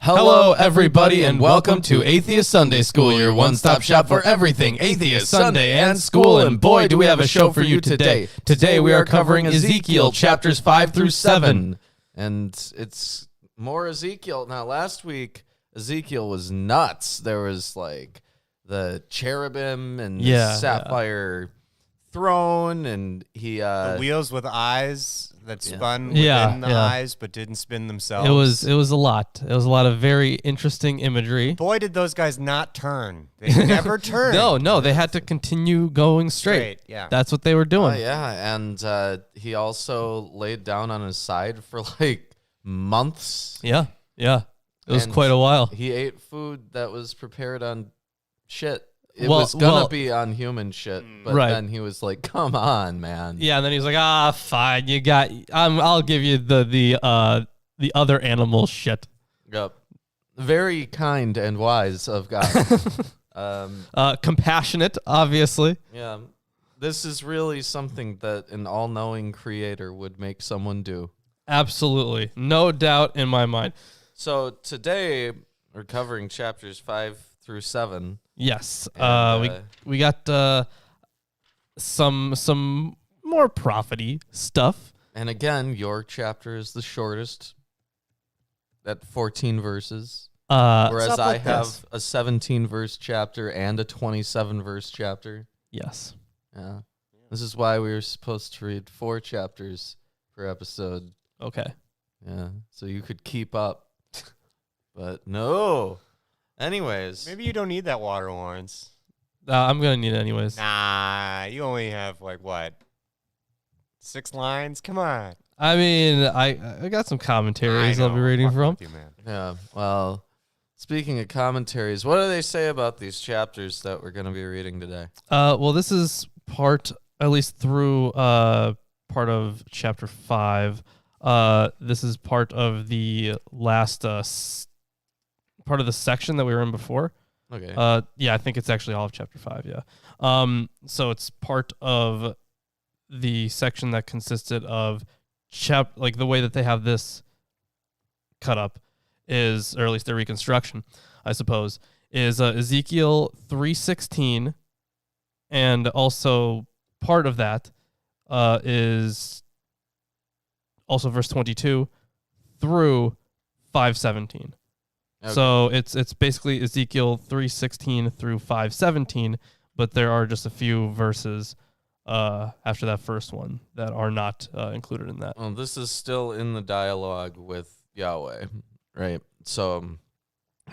Hello, everybody, and welcome to Atheist Sunday School, your one-stop shop for everything Atheist Sunday and school. And boy, do we have a show for you today. Today we are covering Ezekiel chapters 5 through 7. And it's more Ezekiel. Now, last week, Ezekiel was nuts. There was, like, the cherubim and the sapphire throne, and the wheels with eyes that spun within the eyes but didn't spin themselves. It was a lot. It was a lot of very interesting imagery. Boy, did those guys not turn. They never turned. No, they had to continue going straight. Yeah. That's what they were doing. And he also laid down on his side for like months. Yeah. It was quite a while. He ate food that was prepared on shit. It was gonna be on human shit, but then he was like, "Come on, man." Yeah, and then he was like, fine, you got. I'll give you the other animal shit." Yep, very kind and wise of God. Compassionate, obviously. Yeah, this is really something that an all-knowing creator would make someone do. Absolutely, no doubt in my mind. So today we're covering chapters 5 through 7. Yes, we got some more prophet-y stuff. And again, your chapter is the shortest, at 14 verses. Whereas I have a 17-verse chapter and a 27-verse chapter. Yes. Yeah. This is why we were supposed to read 4 chapters per episode. Okay. Yeah, so you could keep up. But no. Anyways. Maybe you don't need that water, Lawrence. I'm going to need it anyways. Nah, you only have, 6 lines? Come on. I mean, I got some commentaries I'll be reading from. You, man. Yeah, well, speaking of commentaries, what do they say about these chapters that we're going to be reading today? Well, this is part, at least through part of chapter 5. This is part of the last part of the section that we were in before. Okay. I think it's actually all of chapter 5, yeah. So it's part of the section that consisted of the way that they have this cut up is, or at least their reconstruction, I suppose, is Ezekiel 3:16, and also part of that is also verse 22 through 5:17. Okay. So it's basically Ezekiel 3:16 through 5:17, but there are just a few verses after that first one that are not included in that. Well, this is still in the dialogue with Yahweh, right? So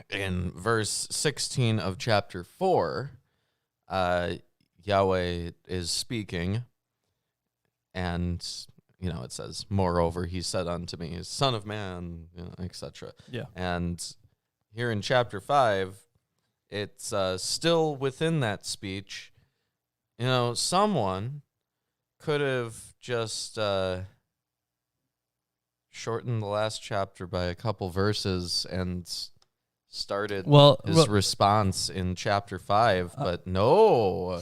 in verse 16 of chapter 4, Yahweh is speaking, and it says, "Moreover, he said unto me, Son of man," etc. Yeah. And here in chapter 5, it's still within that speech. Someone could have just shortened the last chapter by a couple verses and started his response in chapter 5, but no.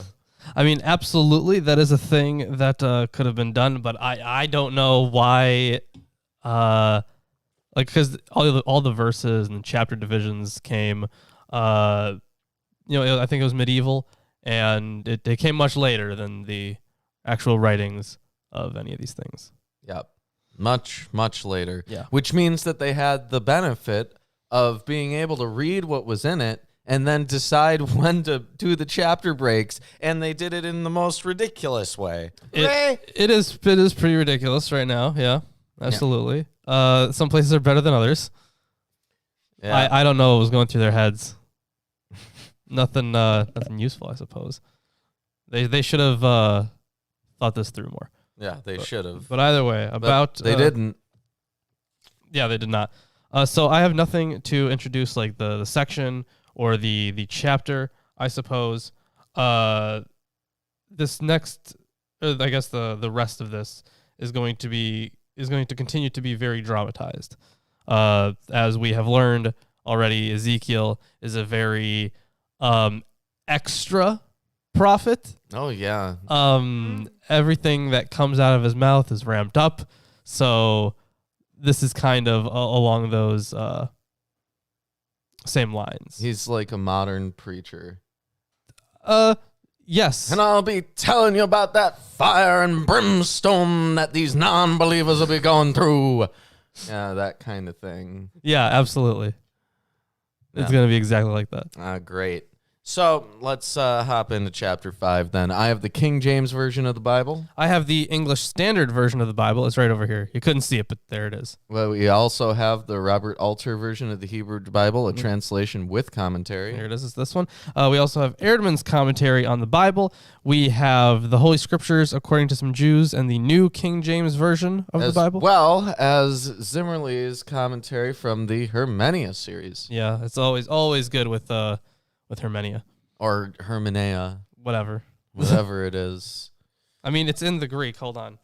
I mean, absolutely, that is a thing that could have been done, but I don't know why, because all the verses and chapter divisions came, I think it was medieval, and it came much later than the actual writings of any of these things. Yep, much, much later. Yeah. Which means that they had the benefit of being able to read what was in it and then decide when to do the chapter breaks, and they did it in the most ridiculous way. It is pretty ridiculous right now. Yeah, absolutely. Yeah. Some places are better than others. Yeah. I don't know what was going through their heads. Nothing useful, I suppose. They should have thought this through more. Yeah, they should have. But either way, they didn't. Yeah, they did not. So I have nothing to introduce, like the section or the chapter, I suppose. This next, I guess the rest of this is going to continue to be very dramatized. As we have learned already, Ezekiel is a very extra prophet. Oh yeah. Everything that comes out of his mouth is ramped up. So this is kind of along those same lines. He's like a modern preacher. Yes. And I'll be telling you about that fire and brimstone that these non-believers will be going through. Yeah, that kind of thing. Yeah, absolutely. It's going to be exactly like that. Great. So let's hop into chapter 5 then. I have the King James Version of the Bible. I have the English Standard Version of the Bible. It's right over here. You couldn't see it, but there it is. Well, we also have the Robert Alter Version of the Hebrew Bible, a translation with commentary. Here it is. It's this one. We also have Erdman's commentary on the Bible. We have the Holy Scriptures according to some Jews and the New King James Version of the Bible. Well as Zimmerle's commentary from the Hermenia series. Yeah, it's always good with Hermenia. Or Hermenea. Whatever it is. I mean, it's in the Greek. Hold on.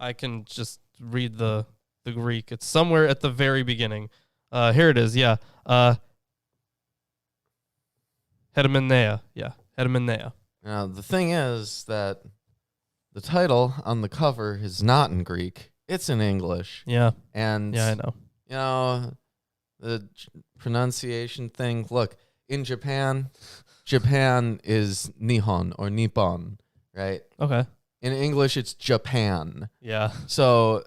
I can just read the Greek. It's somewhere at the very beginning. Here it is. Yeah. Hetemenea. Yeah. Hetemenea. Now, the thing is that the title on the cover is not in Greek. It's in English. Yeah. And, yeah, I know. The pronunciation thing. Look, in Japan is Nihon or Nippon, right? Okay. In English, it's Japan. Yeah. So,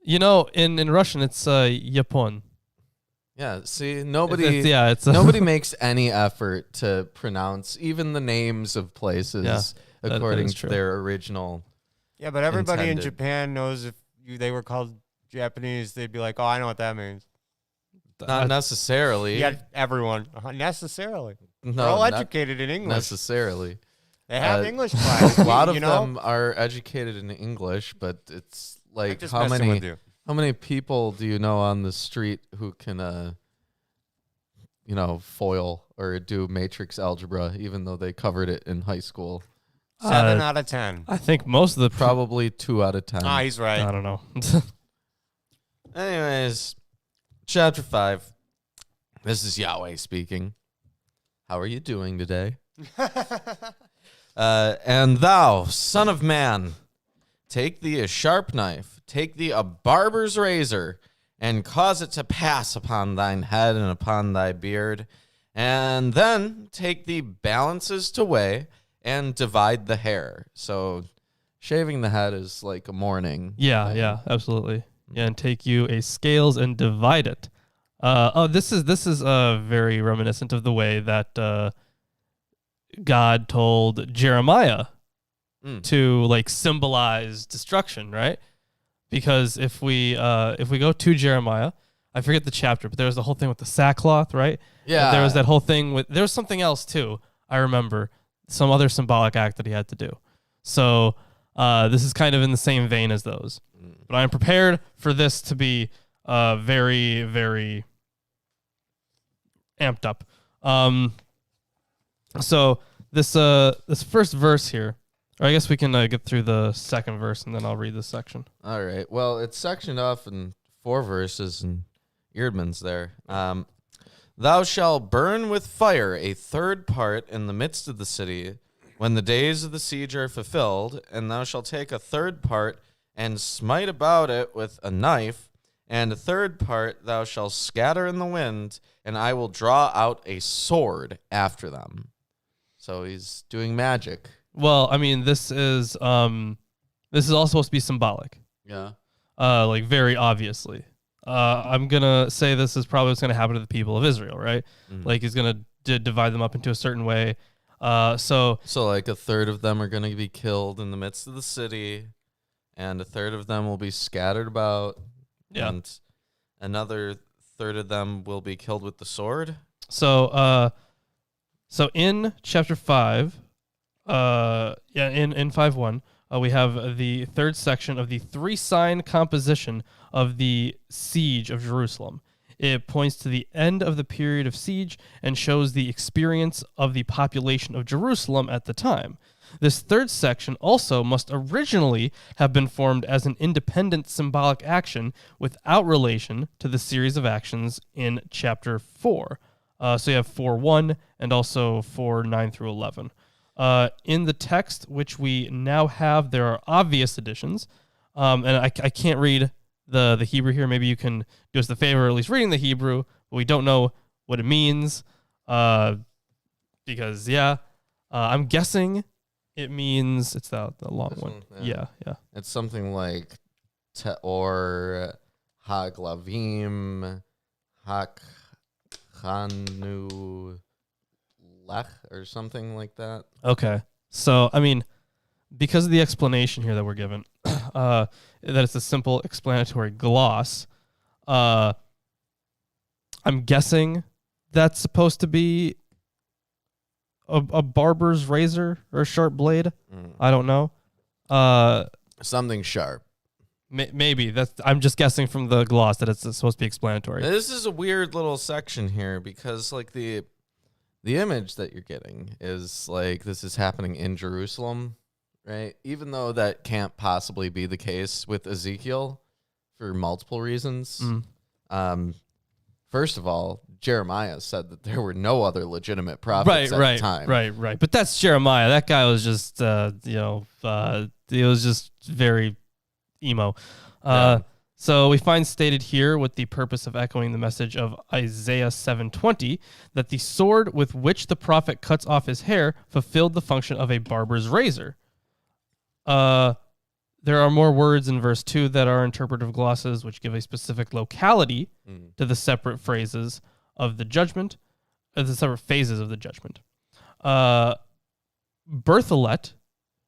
in Russian, it's Yapon. Yeah. See, nobody makes any effort to pronounce even the names of places according to their original. Yeah, but everybody in Japan knows if they were called Japanese, they'd be like, "Oh, I know what that means." Not necessarily. Yeah, everyone. Necessarily. No, they're all educated in English. Necessarily. They have English class. A lot of them are educated in English, but it's like how many people do you know on the street who can foil or do matrix algebra even though they covered it in high school? 7 out of 10. I think most of the probably 2 out of 10. Ah, he's right. I don't know. Anyways, chapter 5. This is Yahweh speaking. How are you doing today? And thou, son of man, take thee a sharp knife, take thee a barber's razor, and cause it to pass upon thine head and upon thy beard. And then take thee balances to weigh and divide the hair. So shaving the head is like a mourning. Yeah, absolutely. Yeah, and take you a scales and divide it. This is very reminiscent of the way that God told Jeremiah to symbolize destruction, right? Because if we go to Jeremiah, I forget the chapter, but there was the whole thing with the sackcloth, right? Yeah. There was that whole thing with there was something else too. I remember some other symbolic act that he had to do. So this is kind of in the same vein as those. But I am prepared for this to be very, very amped up. So this first verse here, or I guess we can get through the second verse and then I'll read this section. All right. Well, it's sectioned off in 4 verses and Eerdman's there. Thou shalt burn with fire a third part in the midst of the city when the days of the siege are fulfilled, and thou shalt take a third part and smite about it with a knife, and a third part thou shalt scatter in the wind, and I will draw out a sword after them. So he's doing magic. Well, I mean, this is all supposed to be symbolic. Yeah. Very obviously. I'm gonna say this is probably what's gonna happen to the people of Israel, right? Mm-hmm. Like he's gonna divide them up into a certain way. So like a third of them are gonna be killed in the midst of the city, and a third of them will be scattered about. Yeah. And another third of them will be killed with the sword. So in chapter 5, in 5:1, we have the third section of the 3-sign composition of the siege of Jerusalem. It points to the end of the period of siege and shows the experience of the population of Jerusalem at the time. This third section also must originally have been formed as an independent symbolic action without relation to the series of actions in chapter 4. So you have 4:1 and also 4:9 through 11. In the text, which we now have, there are obvious additions. And I can't read the Hebrew here. Maybe you can do us the favor of at least reading the Hebrew. but we don't know what it means. Because I'm guessing it means it's the long This one. one, Yeah. It's something like Teor Haglavim Hakhanu Lech or something like that. Okay. So, I mean, because of the explanation here that we're given, that it's a simple explanatory gloss, I'm guessing that's supposed to be a barber's razor or a sharp blade. I don't know. Something sharp. Maybe I'm just guessing from the gloss that it's supposed to be explanatory. This is a weird little section here because like the image that you're getting is like this is happening in Jerusalem, right? Even though that can't possibly be the case with Ezekiel for multiple reasons. First of all, Jeremiah said that there were no other legitimate prophets at the time. Right. But that's Jeremiah. That guy was just, he was just very emo. So we find stated here, with the purpose of echoing the message of Isaiah 7:20, that the sword with which the prophet cuts off his hair fulfilled the function of a barber's razor. There are more words in verse 2 that are interpretive glosses, which give a specific locality to the separate phrases of the judgment, the separate phases of the judgment. Berthollet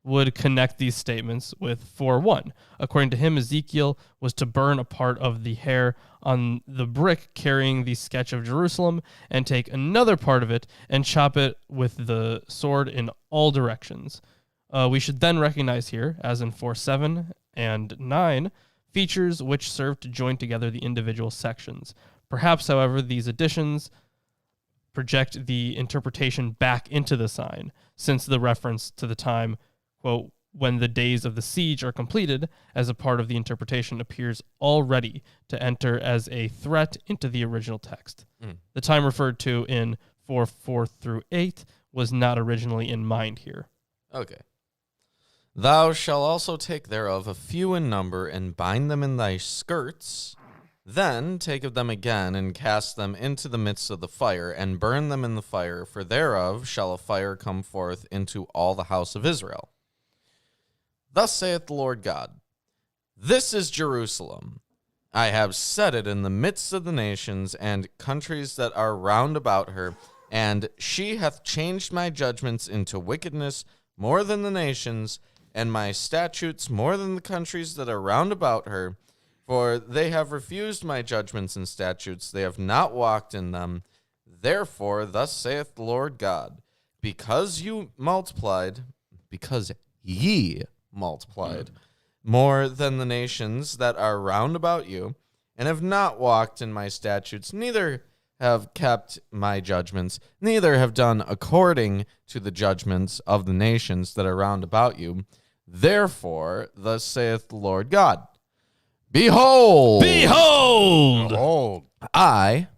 would connect these statements with 4:1. According to him, Ezekiel was to burn a part of the hair on the brick carrying the sketch of Jerusalem and take another part of it and chop it with the sword in all directions. We should then recognize here, as in 4:7 and 9, features which serve to join together the individual sections. Perhaps, however, these additions project the interpretation back into the sign, since the reference to the time, quote, when the days of the siege are completed, as a part of the interpretation appears already to enter as a threat into the original text. The time referred to in 4:4 through 8 was not originally in mind here. Okay. Thou shalt also take thereof a few in number, and bind them in thy skirts. Then take of them again, and cast them into the midst of the fire, and burn them in the fire, for thereof shall a fire come forth into all the house of Israel. Thus saith the Lord God, This is Jerusalem. I have set it in the midst of the nations and countries that are round about her, and she hath changed my judgments into wickedness more than the nations, and my statutes more than the countries that are round about her. For they have refused my judgments and statutes, they have not walked in them. Therefore, thus saith the Lord God, because ye multiplied more than the nations that are round about you, and have not walked in my statutes, neither have kept my judgments, neither have done according to the judgments of the nations that are round about you. Therefore, thus saith the Lord God, Behold! I,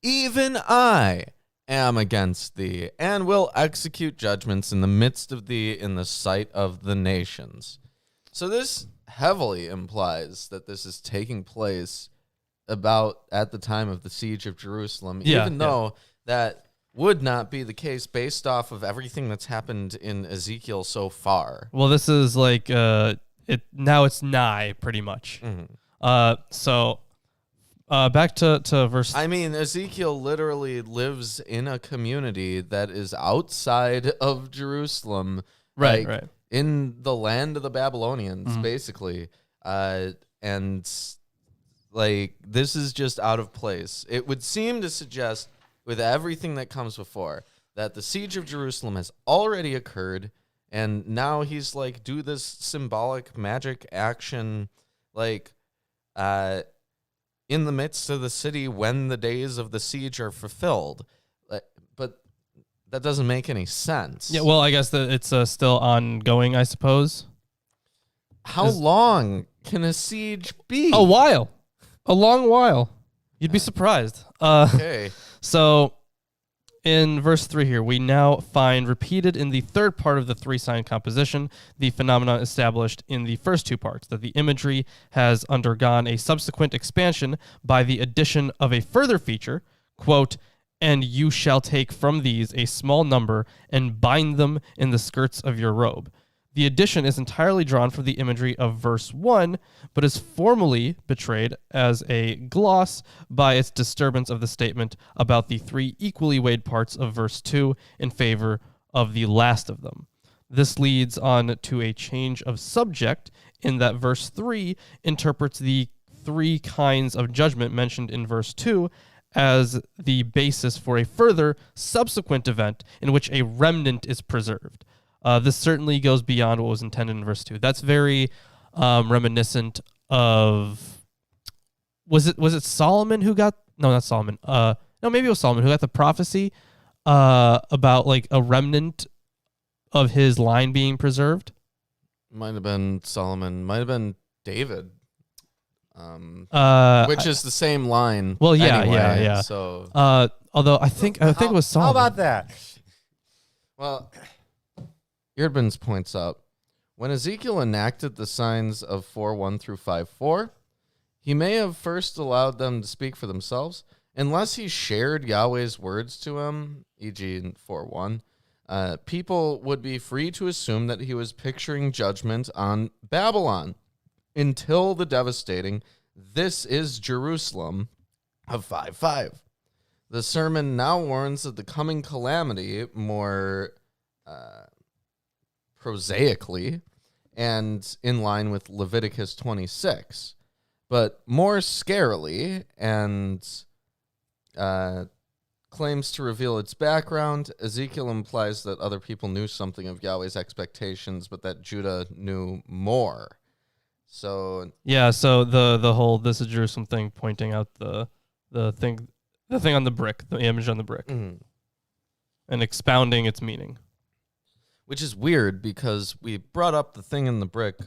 even I, am against thee, and will execute judgments in the midst of thee in the sight of the nations. So this heavily implies that this is taking place about at the time of the siege of Jerusalem, even though that would not be the case based off of everything that's happened in Ezekiel so far. Well, this is like now it's nigh pretty much. So back to verse. I mean, Ezekiel literally lives in a community that is outside of Jerusalem, right, in the land of the Babylonians, basically, and like this is just out of place. It would seem to suggest, with everything that comes before, that the siege of Jerusalem has already occurred, and now he's like, do this symbolic magic action, like, in the midst of the city when the days of the siege are fulfilled. But that doesn't make any sense. Yeah, well, I guess that it's still ongoing, I suppose. How long can a siege be? A while. A long while. You'd be surprised. Okay. So in verse 3 here, we now find repeated in the third part of the three-sign composition the phenomenon established in the first two parts, that the imagery has undergone a subsequent expansion by the addition of a further feature, quote, "And you shall take from these a small number and bind them in the skirts of your robe." The addition is entirely drawn from the imagery of verse 1, but is formally betrayed as a gloss by its disturbance of the statement about the three equally weighed parts of verse 2 in favor of the last of them. This leads on to a change of subject in that verse 3 interprets the three kinds of judgment mentioned in verse 2 as the basis for a further subsequent event in which a remnant is preserved. This certainly goes beyond what was intended in verse 2. That's very reminiscent of was it Solomon who got not Solomon. No, maybe it was Solomon who got the prophecy about like a remnant of his line being preserved. Might have been Solomon, might have been David. Which is the same line. Well, yeah, anyway, yeah. So although I think it was Solomon. How about that? Well, Eerdmans points out, when Ezekiel enacted the signs of 4:1 through 5:4, he may have first allowed them to speak for themselves, unless he shared Yahweh's words to him, e.g. in 4:1. People would be free to assume that he was picturing judgment on Babylon until the devastating "This is Jerusalem" of 5:5. The sermon now warns that the coming calamity more prosaically and in line with Leviticus 26, but more scarily and claims to reveal its background. Ezekiel implies that other people knew something of Yahweh's expectations, but that Judah knew more. So yeah, so the whole "This is Jerusalem" thing, pointing out the thing on the brick, the image on the brick, and expounding its meaning. Which is weird because we brought up the thing in the brick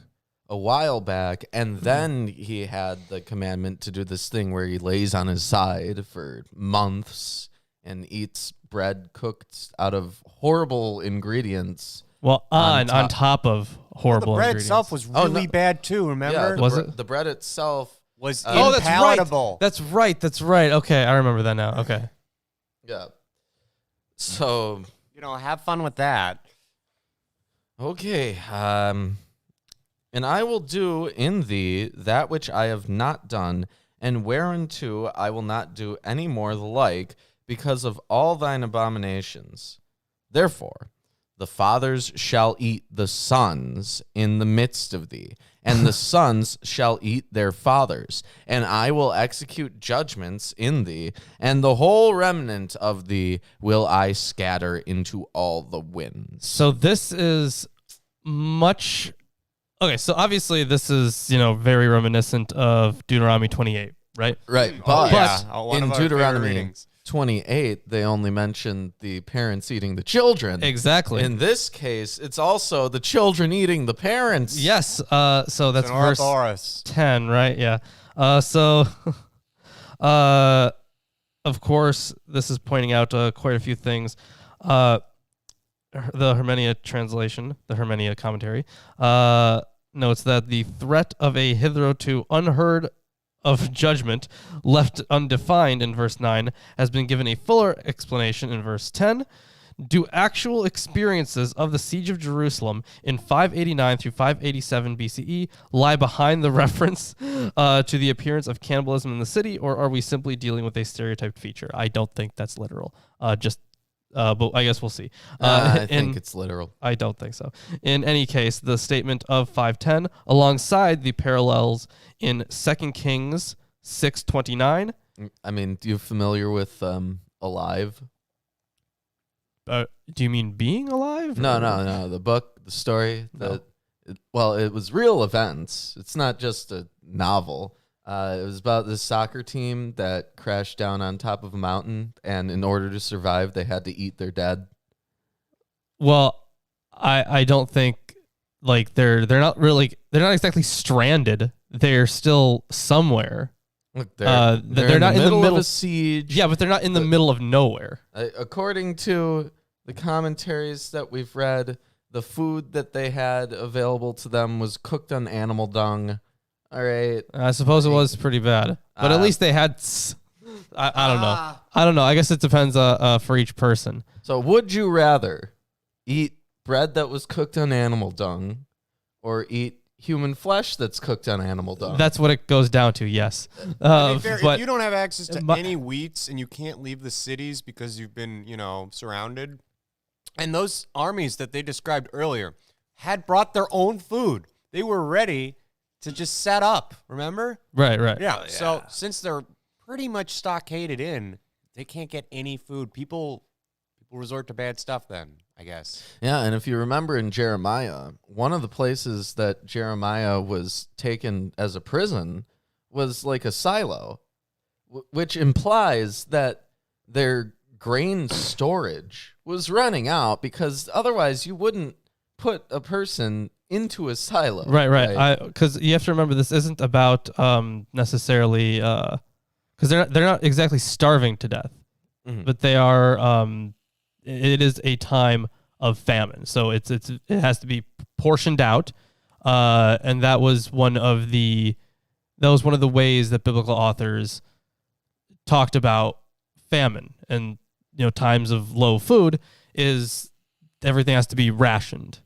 a while back, and then he had the commandment to do this thing where he lays on his side for months and eats bread cooked out of horrible ingredients. Well, on top of horrible the bread ingredients. itself was really bad too, remember? Yeah, Was it? The bread itself was Oh, impalatable. that's right. Okay, I remember that now. Okay. Yeah. So, have fun with that. okay. And I will do in thee that which I have not done, and whereunto I will not do any more the like, because of all thine abominations. Therefore, the fathers shall eat the sons in the midst of thee, and the sons shall eat their fathers, and I will execute judgments in thee, and the whole remnant of thee will I scatter into all the winds. So this is much... Okay, so obviously this is, very reminiscent of Deuteronomy 28, right? Right, but One in of our favorite Deuteronomy readings. 28, they only mention the parents eating the children. Exactly. In this case, it's also the children eating the parents. Yes, so that's verse Ouroboros. 10, right? Yeah. Of course, this is pointing out quite a few things. The Hermenia translation, the Hermenia commentary, notes that the threat of a hitherto unheard of judgment left undefined in verse 9 has been given a fuller explanation in verse 10. Do actual experiences of the siege of Jerusalem in 589 through 587 BCE lie behind the reference to the appearance of cannibalism in the city, or are we simply dealing with a stereotyped feature? I don't think that's literal. But I guess we'll see. I think it's literal. I don't think so. In any case, the statement of 5:10, alongside the parallels in 2 Kings 6:29. I mean, you familiar with Alive? Do you mean being alive? No. The book, the story. No. It was real events. It's not just a novel. It was about this soccer team that crashed down on top of a mountain, and in order to survive, they had to eat their dead. Well, I don't think they're not exactly stranded. They're still somewhere. Look, they're not in the middle of a siege. Yeah, but they're not in the middle of nowhere. According to the commentaries that we've read, the food that they had available to them was cooked on animal dung. All right. I suppose it was pretty bad, but at least they had. I don't know. I don't know. I guess it depends for each person. So, would you rather eat bread that was cooked on animal dung, or eat human flesh that's cooked on animal dung? That's what it goes down to. Yes. But if you don't have access to any wheats and you can't leave the cities because you've been, surrounded, and those armies that they described earlier had brought their own food, they were ready to just set up. Remember? Right. Yeah. So since they're pretty much stockaded in, they can't get any food. People resort to bad stuff then, I guess. Yeah, and if you remember in Jeremiah, one of the places that Jeremiah was taken as a prison was like a silo, which implies that their grain storage was running out, because otherwise you wouldn't put a person into a silo. Right. Because you have to remember, this isn't about necessarily because they're not exactly starving to death, but they are. It is a time of famine, so it has to be portioned out, and that was one of the ways that biblical authors talked about famine and times of low food is everything has to be rationed,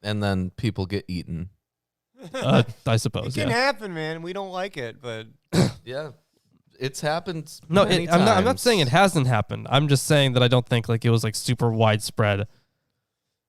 and then people get eaten. I suppose it can happen, man. We don't like it, but yeah. It's happened. No, many I'm not times. saying it hasn't happened. I'm just saying that I don't think it was super widespread.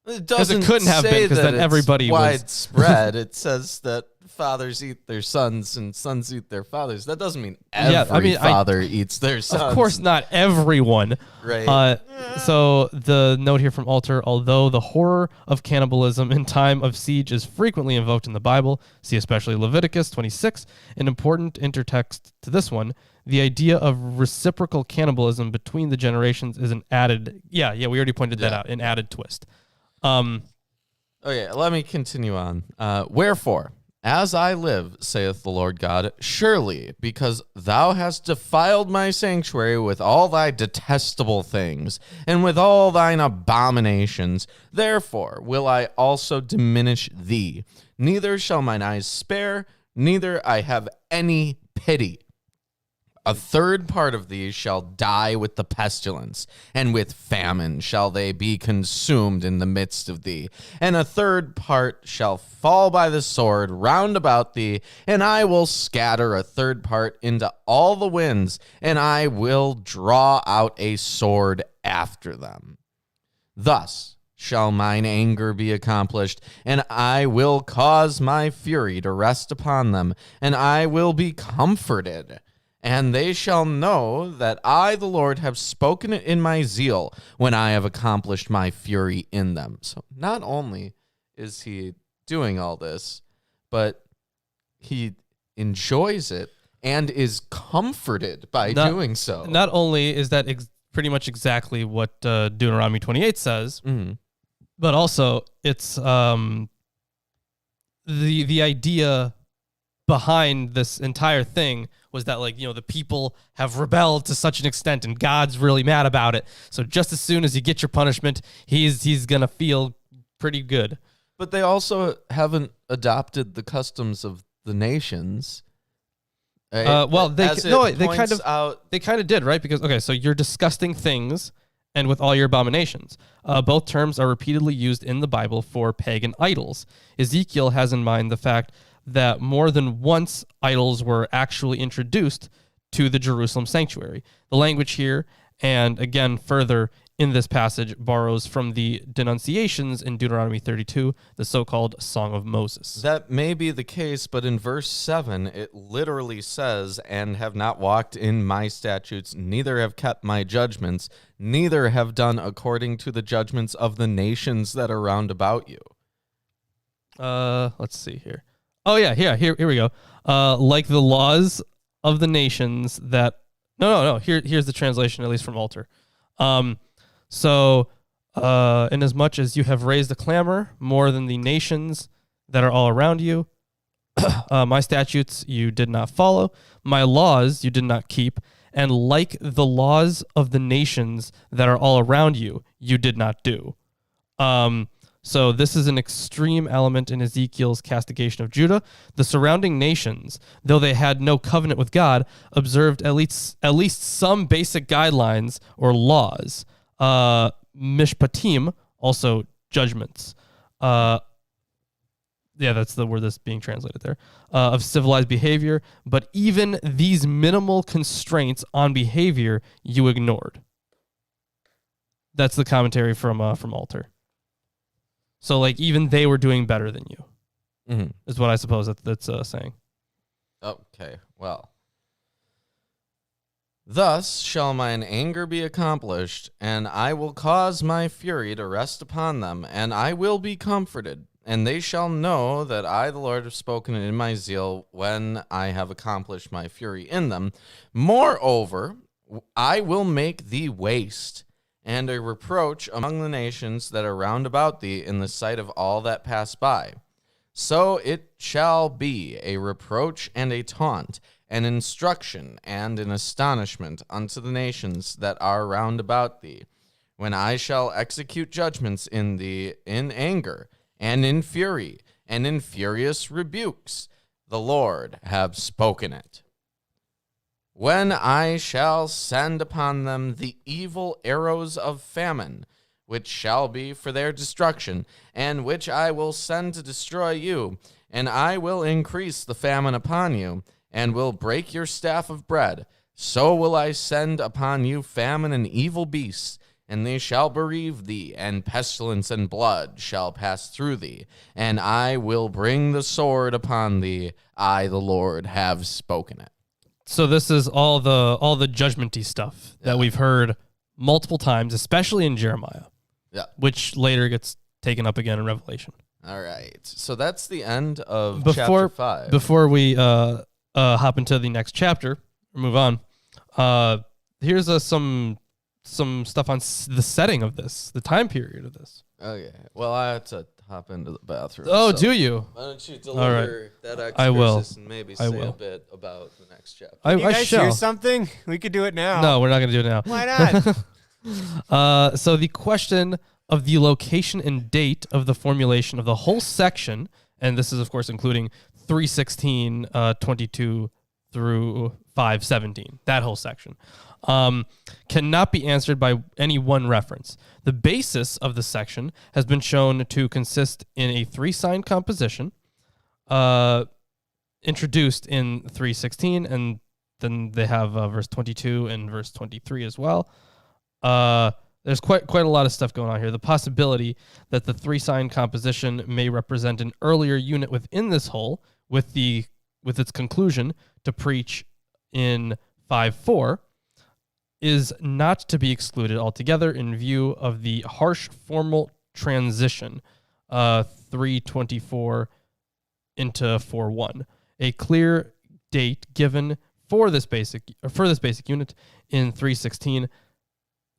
It doesn't couldn't have been, because then everybody widespread. It says that fathers eat their sons and sons eat their fathers. That doesn't mean every father eats their sons. Of course, not everyone. Right. So the note here from Alter: although the horror of cannibalism in time of siege is frequently invoked in the Bible, see especially Leviticus 26, an important intertext to this one. The idea of reciprocal cannibalism between the generations is an added. Yeah, we already pointed that out. An added twist. Okay, let me continue on. Wherefore, as I live, saith the Lord God, surely because thou hast defiled my sanctuary with all thy detestable things, and with all thine abominations, therefore will I also diminish thee. Neither shall mine eyes spare, neither I have any pity. A third part of these shall die with the pestilence, and with famine shall they be consumed in the midst of thee. And a third part shall fall by the sword round about thee, and I will scatter a third part into all the winds, and I will draw out a sword after them. Thus shall mine anger be accomplished, and I will cause my fury to rest upon them, and I will be comforted. And they shall know that I, the Lord, have spoken it in my zeal when I have accomplished my fury in them. So not only is he doing all this, but he enjoys it and is comforted by doing so. Not only is that pretty much exactly what Deuteronomy 28 says, but also it's the idea behind this entire thing was that the people have rebelled to such an extent and God's really mad about it. So just as soon as you get your punishment, he's going to feel pretty good. But they also haven't adopted the customs of the nations. Right? They kind of did, right? Because so you're disgusting things and with all your abominations. Both terms are repeatedly used in the Bible for pagan idols. Ezekiel has in mind the fact that more than once idols were actually introduced to the Jerusalem sanctuary. The language here, and again further in this passage, borrows from the denunciations in Deuteronomy 32, the so-called Song of Moses. That may be the case, but in verse 7, it literally says, and have not walked in my statutes, neither have kept my judgments, neither have done according to the judgments of the nations that are round about you. Let's see here. Oh yeah, here we go. Like the laws of the nations that no. Here's the translation, at least from Alter. Inasmuch as you have raised a clamor more than the nations that are all around you, My statutes you did not follow, my laws you did not keep, and like the laws of the nations that are all around you, you did not do. So this is an extreme element in Ezekiel's castigation of Judah. The surrounding nations, though they had no covenant with God, observed at least some basic guidelines or laws. Mishpatim, also judgments. Yeah, that's the word that's being translated there, of civilized behavior. But even these minimal constraints on behavior you ignored. That's the commentary from Alter. So, like, even they were doing better than you, is what I suppose that's saying. Okay, well. Thus shall mine anger be accomplished, and I will cause my fury to rest upon them, and I will be comforted. And they shall know that I, the Lord, have spoken in my zeal when I have accomplished my fury in them. Moreover, I will make thee waste, and a reproach among the nations that are round about thee in the sight of all that pass by. So it shall be a reproach and a taunt, an instruction and an astonishment unto the nations that are round about thee, when I shall execute judgments in thee in anger, and in fury, and in furious rebukes. The Lord have spoken it. When I shall send upon them the evil arrows of famine, which shall be for their destruction, and which I will send to destroy you, and I will increase the famine upon you, and will break your staff of bread, so will I send upon you famine and evil beasts, and they shall bereave thee, and pestilence and blood shall pass through thee, and I will bring the sword upon thee. I, the Lord, have spoken it. So this is all the judgmenty stuff that we've heard multiple times, especially in Jeremiah. Yeah. Which later gets taken up again in Revelation. All right. So that's the end of chapter 5. Before we hop into the next chapter, or move on, here's some stuff on the setting of this, the time period of this. Okay. Well, I have to hop into the bathroom. Oh, so do you? why don't you deliver that excursus I will. and maybe say a bit about the next chapter? You guys shall. hear something? We could do it now. No, we're not going to do it now. Why not? So the question of the location and date of the formulation of the whole section, and this is, of course, including 3:16, 22 through 5:17, that whole section, cannot be answered by any one reference. The basis of the section has been shown to consist in a 3-sign composition introduced in 3:16, and then they have verse 22 and verse 23 as well. There's quite a lot of stuff going on here. The possibility that the 3-sign composition may represent an earlier unit within this whole, with its conclusion to preach in 5:4, is not to be excluded altogether in view of the harsh formal transition, 3:24 into 4:1. A clear date given for this basic unit in 3:16.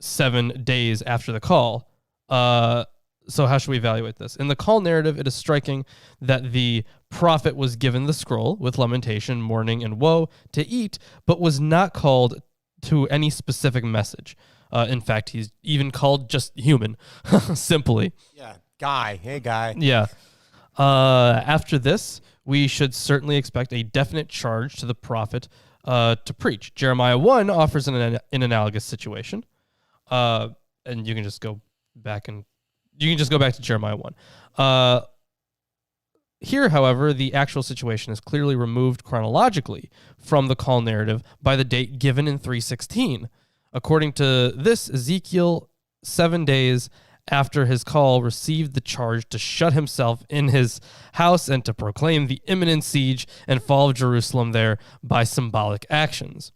7 days after the call. So how should we evaluate this? In the call narrative, it is striking that the prophet was given the scroll with lamentation, mourning, and woe to eat, but was not called to any specific message. In fact, he's even called just human, simply. Yeah, guy. Hey, guy. Yeah. After this, we should certainly expect a definite charge to the prophet to preach. Jeremiah 1 offers an analogous situation. And you can just go back to Jeremiah 1. Here, however, the actual situation is clearly removed chronologically from the call narrative by the date given in 3:16. According to this, Ezekiel, 7 days after his call, received the charge to shut himself in his house and to proclaim the imminent siege and fall of Jerusalem there by symbolic actions.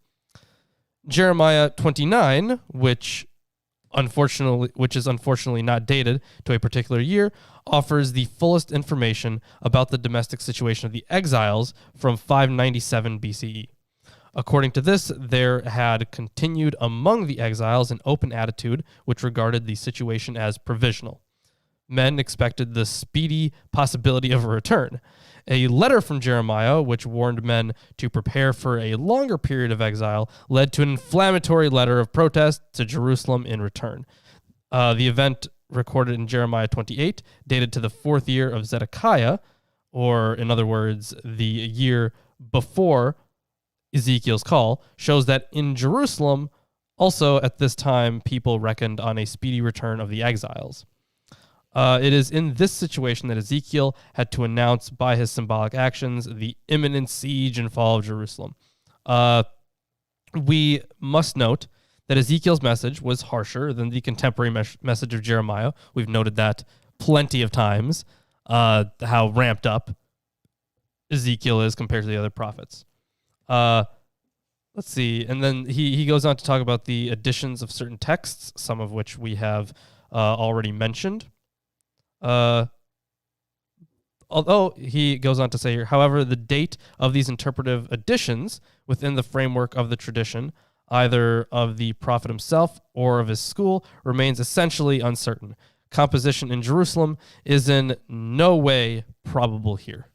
Jeremiah 29, which is unfortunately not dated to a particular year, offers the fullest information about the domestic situation of the exiles from 597 BCE. According to this, there had continued among the exiles an open attitude which regarded the situation as provisional. Men expected the speedy possibility of a return. A letter from Jeremiah, which warned men to prepare for a longer period of exile, led to an inflammatory letter of protest to Jerusalem in return. The event, recorded in Jeremiah 28, dated to the 4th year of Zedekiah, or in other words, the year before Ezekiel's call, shows that in Jerusalem, also at this time, people reckoned on a speedy return of the exiles. It is in this situation that Ezekiel had to announce by his symbolic actions the imminent siege and fall of Jerusalem. We must note that Ezekiel's message was harsher than the contemporary message of Jeremiah. We've noted that plenty of times, how ramped up Ezekiel is compared to the other prophets. Let's see. And then he goes on to talk about the additions of certain texts, some of which we have already mentioned. Although he goes on to say here, however, the date of these interpretive additions within the framework of the tradition, either of the prophet himself or of his school, remains essentially uncertain. Composition in Jerusalem is in no way probable here.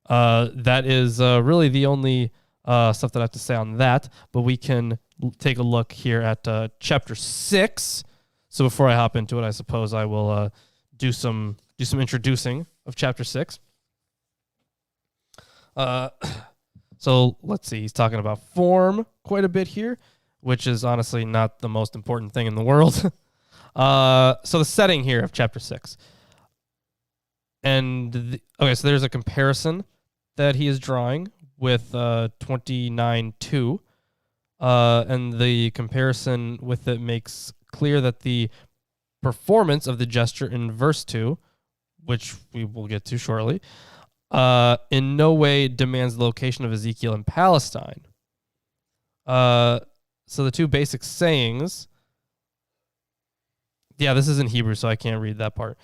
That is really the only stuff that I have to say on that, but we can take a look here at chapter 6. So before I hop into it, I suppose I will do some introducing of chapter 6. So let's see. He's talking about form quite a bit here, which is honestly not the most important thing in the world. So the setting here of chapter 6. And so there's a comparison that he is drawing with 29:2. And the comparison with it makes clear that the performance of the gesture in verse 2, which we will get to shortly, in no way demands the location of Ezekiel in Palestine. So the two basic sayings... Yeah, this is in Hebrew, so I can't read that part.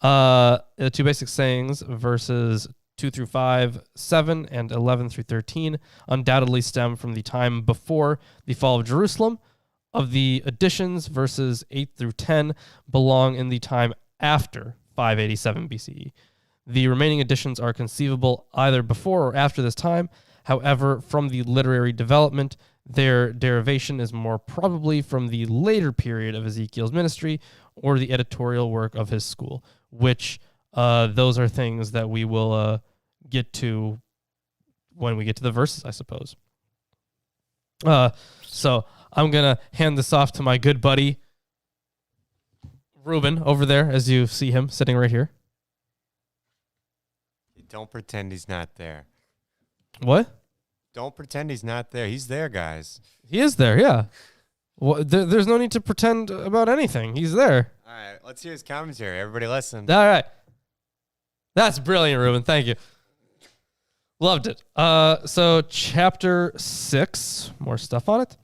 The two basic sayings, verses 2 through 5, 7, and 11 through 13, undoubtedly stem from the time before the fall of Jerusalem. Of the additions, verses 8 through 10, belong in the time after 587 BCE. The remaining additions are conceivable either before or after this time. However, from the literary development, their derivation is more probably from the later period of Ezekiel's ministry or the editorial work of his school, which those are things that we will get to when we get to the verses, I suppose. So I'm going to hand this off to my good buddy, Ruben, over there, as you see him sitting right here. Don't pretend he's not there. What? Don't pretend he's not there. He's there, guys. He is there, yeah. Well, there's no need to pretend about anything. He's there. All right, let's hear his commentary. Everybody listen. All right. That's brilliant, Ruben. Thank you. Loved it. So chapter 6, more stuff on it.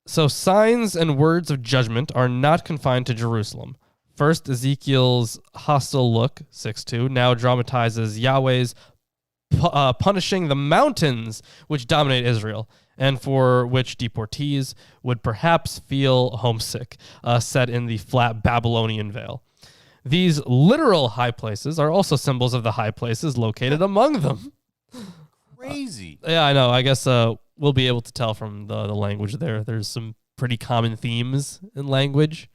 So signs and words of judgment are not confined to Jerusalem. First, Ezekiel's hostile look, 6:2, now dramatizes Yahweh's punishing the mountains which dominate Israel, and for which deportees would perhaps feel homesick, set in the flat Babylonian Vale. These literal high places are also symbols of the high places located among them. Crazy. Yeah, I know. I guess we'll be able to tell from the language there. There's some pretty common themes in language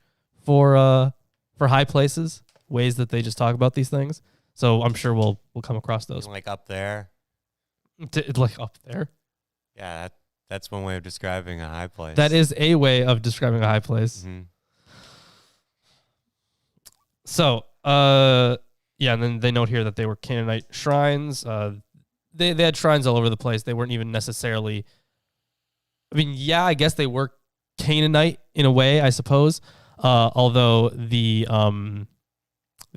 for high places, ways that they just talk about these things. So I'm sure we'll come across those. Like up there. Like up there. Yeah, that's one way of describing a high place. That is a way of describing a high place. Mm-hmm. So, and then they note here that they were Canaanite shrines. They had shrines all over the place. They weren't even necessarily... I mean, yeah, I guess they were Canaanite in a way, I suppose. Although the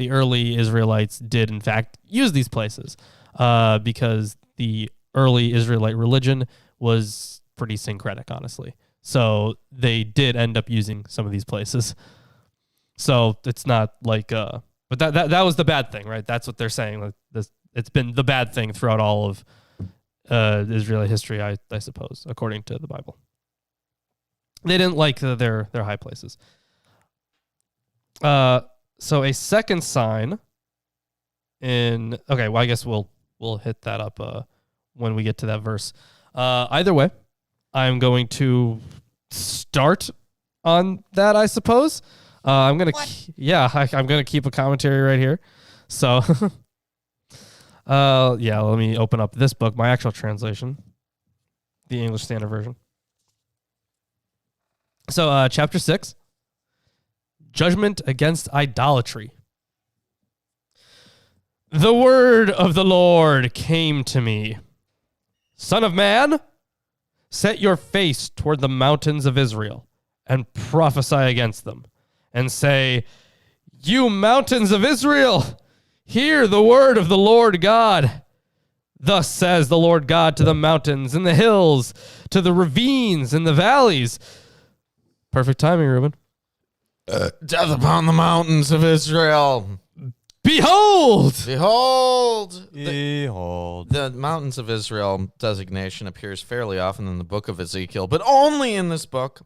early Israelites did, in fact, use these places because the early Israelite religion was pretty syncretic, honestly. So they did end up using some of these places. So it's not like, but that was the bad thing, right? That's what they're saying. Like this, it's been the bad thing throughout all of Israeli history, I suppose, according to the Bible. They didn't like their high places. So a second sign in okay, well I guess we'll hit that up when we get to that verse. Either way, I'm going to start on that, I suppose. I'm gonna I'm gonna keep a commentary right here. So let me open up this book, my actual translation, the English Standard Version. So chapter 6, judgment against idolatry. The word of the Lord came to me. Son of man, set your face toward the mountains of Israel and prophesy against them, and say, you mountains of Israel, hear the word of the Lord God. Thus says the Lord God to the mountains and the hills, to the ravines and the valleys. Perfect timing, Reuben. Death upon the mountains of Israel. Behold! Behold! Behold. The mountains of Israel designation appears fairly often in the book of Ezekiel, but only in this book.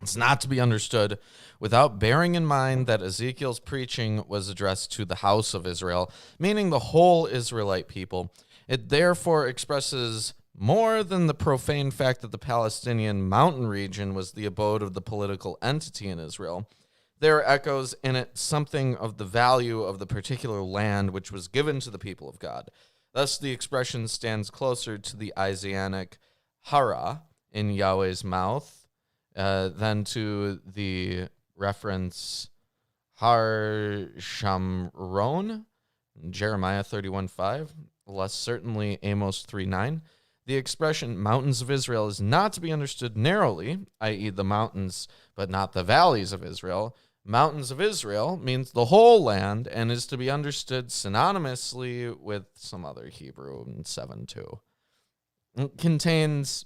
It's not to be understood without bearing in mind that Ezekiel's preaching was addressed to the house of Israel, meaning the whole Israelite people. It therefore expresses more than the profane fact that the Palestinian mountain region was the abode of the political entity in Israel. There are echoes in it something of the value of the particular land which was given to the people of God. Thus, the expression stands closer to the Isaianic hara, in Yahweh's mouth, than to the reference har shamron, Jeremiah 31:5, less certainly Amos 3:9. The expression mountains of Israel is not to be understood narrowly, i.e. the mountains but not the valleys of Israel. Mountains of Israel means the whole land and is to be understood synonymously with some other Hebrew in 7:2. It contains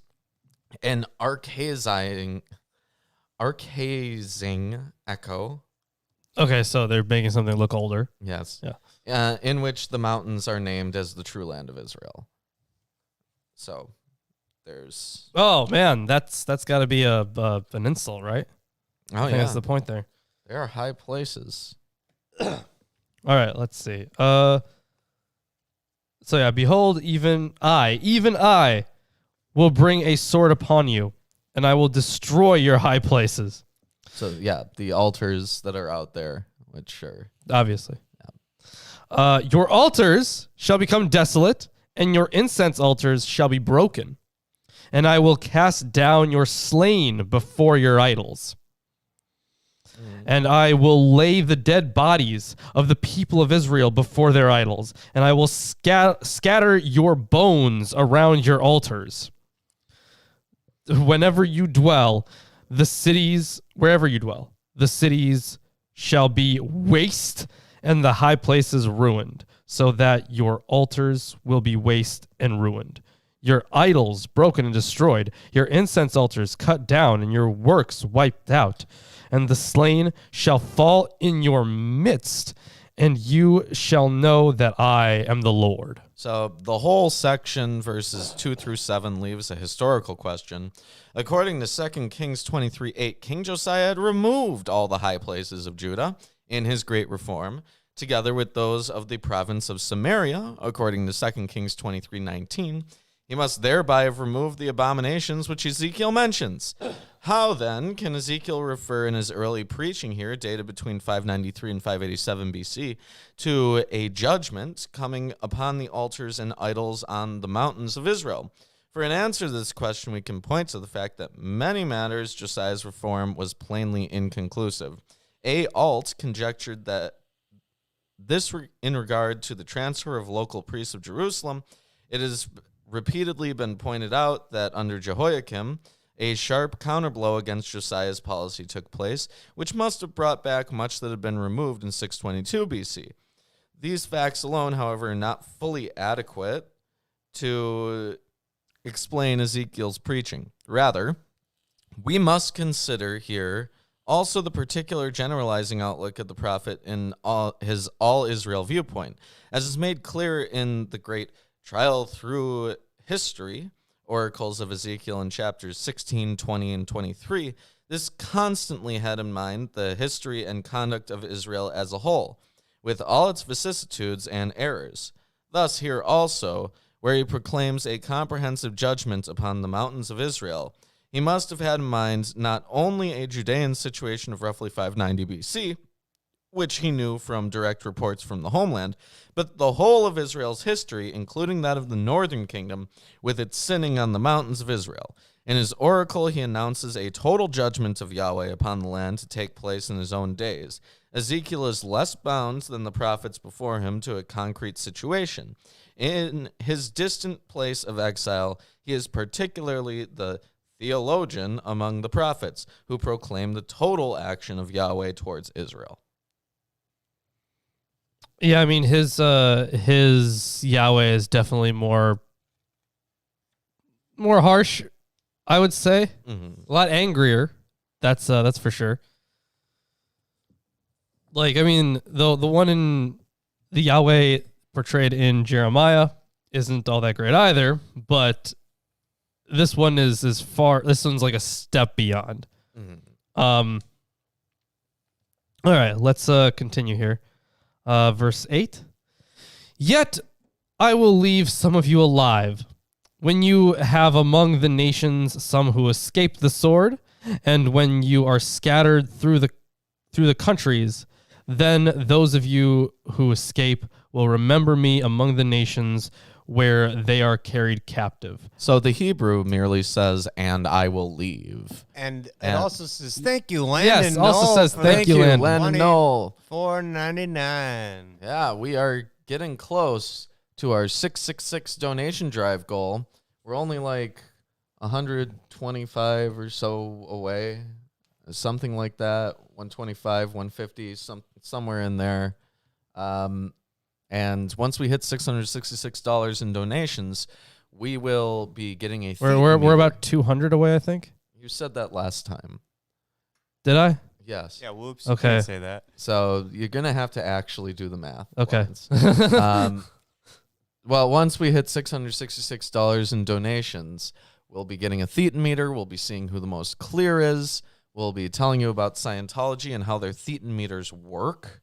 an archaizing echo. Okay, so they're making something look older. Yes. Yeah. In which the mountains are named as the true land of Israel. So there's... Oh, man, that's got to be an insult, right? Oh, I think yeah. that's the point there. There are high places. All right, let's see. So yeah, behold, even I, will bring a sword upon you, and I will destroy your high places. So yeah, the altars that are out there, which are... Obviously. Yeah. Your altars shall become desolate, and your incense altars shall be broken. And I will cast down your slain before your idols. And I will lay the dead bodies of the people of Israel before their idols, and I will scatter your bones around your altars. Wherever you dwell, the cities shall be waste, and the high places ruined, so that your altars will be waste and ruined. Your idols broken and destroyed, your incense altars cut down, and your works wiped out. And the slain shall fall in your midst, and you shall know that I am the Lord. So the whole section, verses 2 through 7, leaves a historical question. According to 2 Kings 23:8, King Josiah had removed all the high places of Judah in his great reform, together with those of the province of Samaria. According to 2 Kings 23:19, he must thereby have removed the abominations which Ezekiel mentions. How, then, can Ezekiel refer in his early preaching here, dated between 593 and 587 BC, to a judgment coming upon the altars and idols on the mountains of Israel? For an answer to this question, we can point to the fact that many matters Josiah's reform was plainly inconclusive. A. Alt conjectured that this in regard to the transfer of local priests of Jerusalem. It has repeatedly been pointed out that under Jehoiakim, a sharp counterblow against Josiah's policy took place, which must have brought back much that had been removed in 622 BC. These facts alone, however, are not fully adequate to explain Ezekiel's preaching. Rather, we must consider here also the particular generalizing outlook of the prophet in his all-Israel viewpoint, as is made clear in the great trial through history, oracles of Ezekiel in chapters 16, 20, and 23, this constantly had in mind the history and conduct of Israel as a whole, with all its vicissitudes and errors. Thus, here also, where he proclaims a comprehensive judgment upon the mountains of Israel, he must have had in mind not only a Judean situation of roughly 590 BC, which he knew from direct reports from the homeland, but the whole of Israel's history, including that of the northern kingdom, with its sinning on the mountains of Israel. In his oracle, he announces a total judgment of Yahweh upon the land to take place in his own days. Ezekiel is less bound than the prophets before him to a concrete situation. In his distant place of exile, he is particularly the theologian among the prophets, who proclaim the total action of Yahweh towards Israel. Yeah, I mean his Yahweh is definitely more harsh, I would say. Mm-hmm. A lot angrier. That's for sure. Like, I mean, the one in the Yahweh portrayed in Jeremiah isn't all that great either, but this one is this one's like a step beyond. Mm-hmm. All right, let's continue here. Verse 8. Yet I will leave some of you alive, when you have among the nations some who escaped the sword, and when you are scattered through the countries, then those of you who escape will remember me among the nations where they are carried captive. So the Hebrew merely says, and I will leave. And it also says, thank you, Landon. Yes, also Knoll, says for thank you, Landon. Landon Knoll. $4.99. Yeah, we are getting close to our 666 donation drive goal. We're only like 125 or so away, something like that. 125, 150, somewhere in there. And once we hit $666 in donations, we will be getting a. We're about 200 away, I think. You said that last time. Did I? Yes. Yeah, whoops. Okay. You can't say that. So you're gonna have to actually do the math. Okay. Well, once we hit $666 in donations, we'll be getting a thetan meter. We'll be seeing who the most clear is. We'll be telling you about Scientology and how their thetan meters work,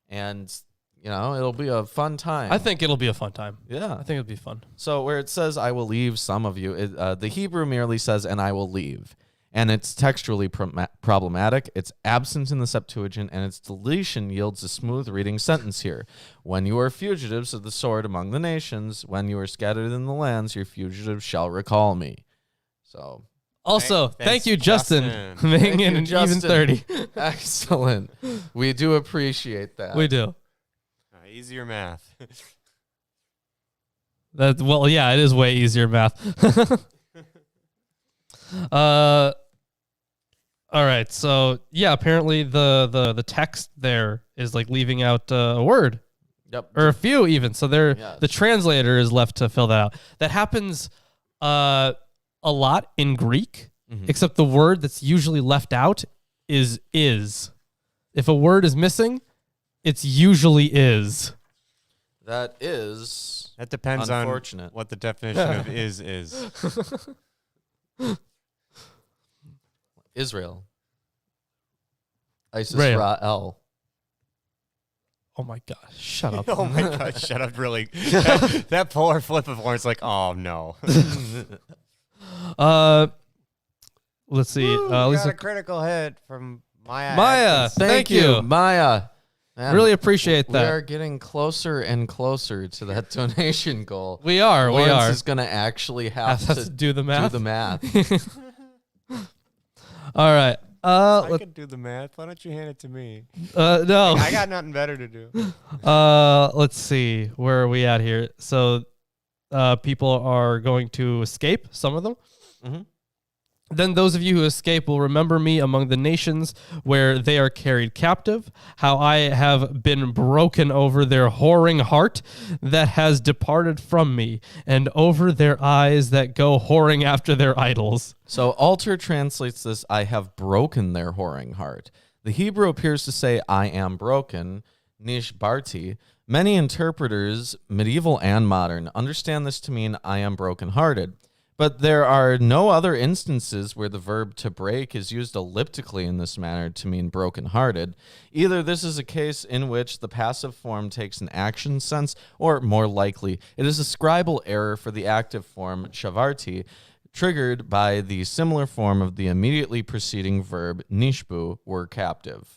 and it'll be a fun time. I think it'll be a fun time. Yeah. I think it'll be fun. So where it says, I will leave some of you, the Hebrew merely says, and I will leave. And it's textually problematic. It's absent in the Septuagint, and its deletion yields a smooth reading sentence here. When you are fugitives of the sword among the nations, when you are scattered in the lands, your fugitives shall recall me. So... Also, thank you, Justin, for making it an even 30. Excellent. We do appreciate that. We do. Easier math. Yeah, it is way easier math. All right, so yeah, apparently the text there is like leaving out a word. Yep. Or a few even. So Yes. the translator is left to fill that out. That happens a lot in Greek, except the word that's usually left out is. If a word is missing, it's usually is. That is That depends on unfortunate. what the definition of is. Israel. Isis Rael. Ra'el. Oh my gosh, shut up. Oh my God, shut up, really. That polar flip of words, like, oh no. Let's see. Woo, got Lisa, a critical hit from Maya. Maya, Atkins. thank you. Maya. Man, Really appreciate we that. are getting closer and closer to that donation goal. We are. Lawrence is going to actually have Have to do the math. do the math. All right. I could do the math. Why don't you hand it to me? No. I got nothing better to do. Let's see. Where are we at here? So, people are going to escape. Some of them. Mhm. Then those of you who escape will remember me among the nations where they are carried captive, how I have been broken over their whoring heart that has departed from me, and over their eyes that go whoring after their idols. So Alter translates this, I have broken their whoring heart. The Hebrew appears to say, I am broken, nishbarti. Many interpreters, medieval and modern, understand this to mean I am brokenhearted. But there are no other instances where the verb to break is used elliptically in this manner to mean brokenhearted. Either this is a case in which the passive form takes an action sense, or more likely, it is a scribal error for the active form shavarti, triggered by the similar form of the immediately preceding verb nishbu, were captive.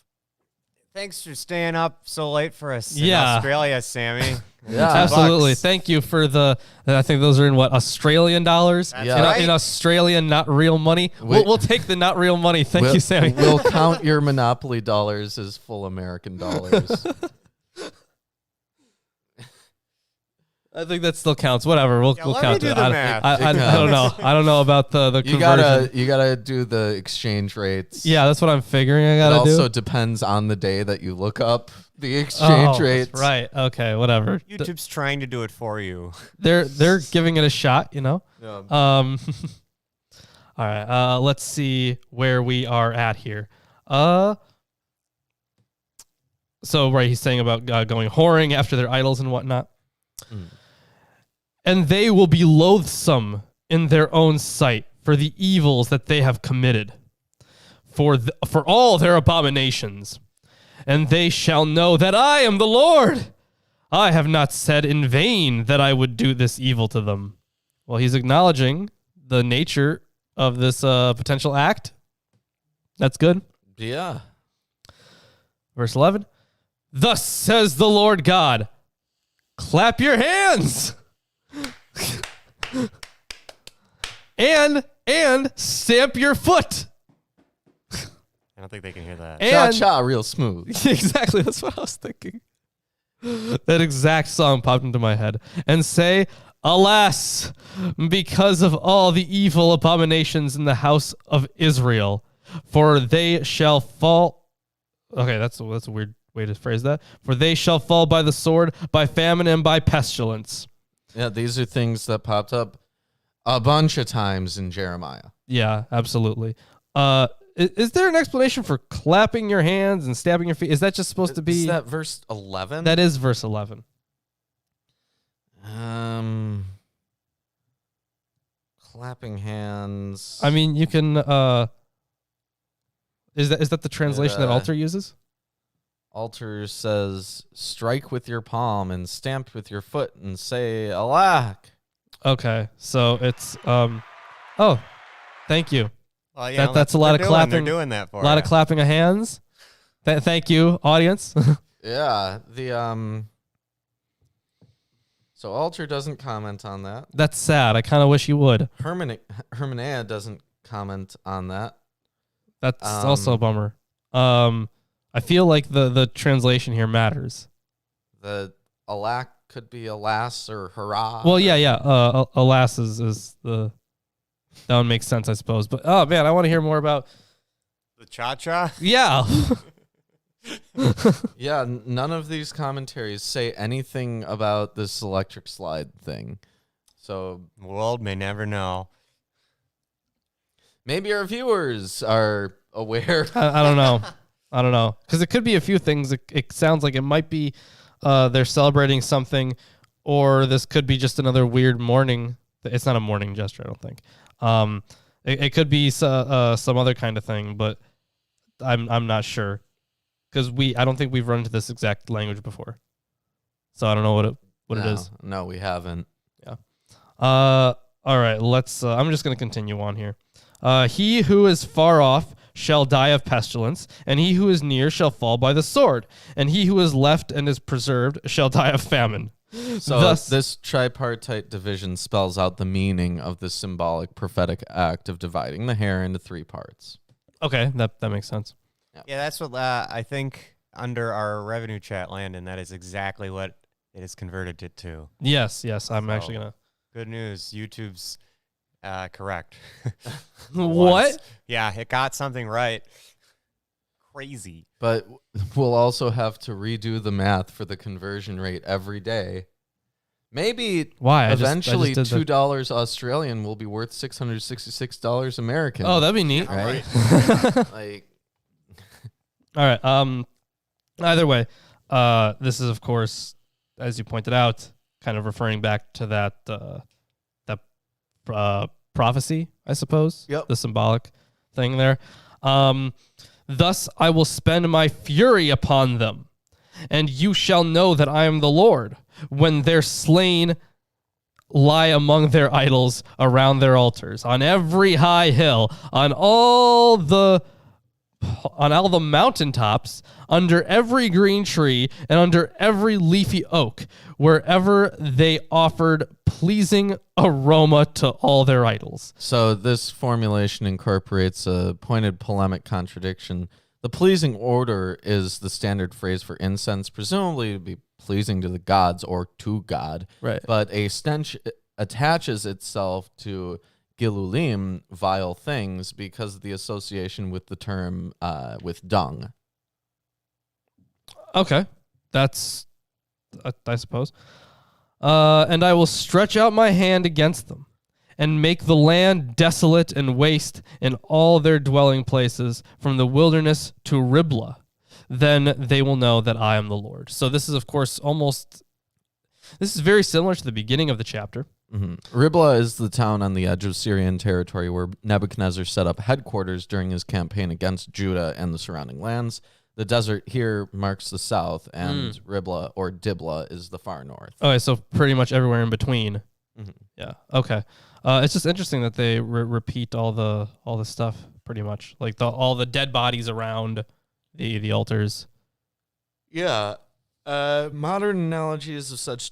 Thanks for staying up so late for us in Yeah. Australia, Sammy. Yeah. Absolutely. $2. Thank you for I think those are in what, Australian dollars? That's Yeah. right. In Australian, not real money. We'll take the not real money. Thank you, Sammy. We'll count your Monopoly dollars as full American dollars. I think that still counts. Whatever. We'll Yeah, let count me it. do the math. I don't know. I don't know about the You conversion. you gotta do the exchange rates. Yeah, that's what I'm figuring I It gotta also do. depends on the day that you look up the exchange rates. That's right. Okay, whatever. YouTube's trying to do it for you. They're giving it a shot, you know? Yeah. All right. Let's see where we are at here. So right, he's saying about going whoring after their idols and whatnot. Mm. And they will be loathsome in their own sight for the evils that they have committed, for all their abominations. And they shall know that I am the Lord. I have not said in vain that I would do this evil to them. Well, he's acknowledging the nature of this potential act. That's good. Yeah. Verse 11. Thus says the Lord God, clap your hands and stamp your foot. I don't think they can hear that. And Cha-cha real smooth. exactly, that's what I was thinking. That exact song popped into my head. And say, alas, because of all the evil abominations in the house of Israel, for they shall fall. Okay, that's a weird way to phrase that. For they shall fall by the sword, by famine, and by pestilence. Yeah, these are things that popped up a bunch of times in Jeremiah. Yeah, absolutely. Is there an explanation for clapping your hands and stamping your feet? Is that just supposed to be? Is that verse 11? That is verse 11. Clapping hands. I mean, you can. Is that the translation that Yeah. Alter uses? Altar says, strike with your palm and stamp with your foot and say, alack. Okay, so it's Oh, thank you. Well, yeah, That's a lot of they're clapping. doing that for A lot of ya. clapping of hands. Thank you, audience. Yeah, so Altar doesn't comment on that. That's sad. I kind of wish you would. Hermanea doesn't comment on that. That's also a bummer. I feel like the translation here matters. The alack could be alas or hurrah. Well, yeah. Alas is the that one makes sense, I suppose. But oh man, I want to hear more about. The cha-cha? Yeah. Yeah, none of these commentaries say anything about this electric slide thing. So The world may never know. maybe our viewers are aware. I don't know. I don't know. Because it could be a few things. It sounds like it might be they're celebrating something, or this could be just another weird mourning. It's not a mourning gesture, I don't think. It could be some other kind of thing, but I'm not sure. Because I don't think we've run into this exact language before. So I don't know what it is. No, we haven't. Yeah. All right, let's I'm just going to continue on here. He who is far off shall die of pestilence, and he who is near shall fall by the sword, and he who is left and is preserved shall die of famine. So Thus- this tripartite division spells out the meaning of the symbolic prophetic act of dividing the hair into three parts. Okay, that makes sense. Yeah, that's what I think under our revenue chat, Landon, that is exactly what it has converted it to. Yes, I'm So- actually going to... Good news. YouTube's correct. What? Once. Yeah, it got something right. Crazy. But we'll also have to redo the math for the conversion rate every day. Maybe Why? eventually I just did $2 Australian will be worth $666 American. Oh, that'd be neat. right? Like, All right. Either way, this is of course, as you pointed out, kind of referring back to that prophecy, I suppose. Yep. The symbolic thing there. Thus I will spend my fury upon them, and you shall know that I am the Lord, when their slain lie among their idols around their altars, on every high hill, on all the mountaintops, under every green tree, and under every leafy oak, wherever they offered pleasing aroma to all their idols. So this formulation incorporates a pointed polemic contradiction. The pleasing odor is the standard phrase for incense, presumably to be pleasing to the gods or to God. Right. But a stench attaches itself to gilulim, vile things, because of the association with the term with dung. Okay. That's, I suppose. And I will stretch out my hand against them, and make the land desolate and waste in all their dwelling places, from the wilderness to Riblah. Then they will know that I am the Lord. So this is, of course, this is very similar to the beginning of the chapter. Mm-hmm. Riblah is the town on the edge of Syrian territory where Nebuchadnezzar set up headquarters during his campaign against Judah and the surrounding lands. The desert here marks the south, and Riblah or Diblah is the far north. Okay, so pretty much everywhere in between. Mm-hmm. Yeah. Okay. It's just interesting that they repeat all the stuff pretty much, like all the dead bodies around the altars. Yeah. Modern analogies of such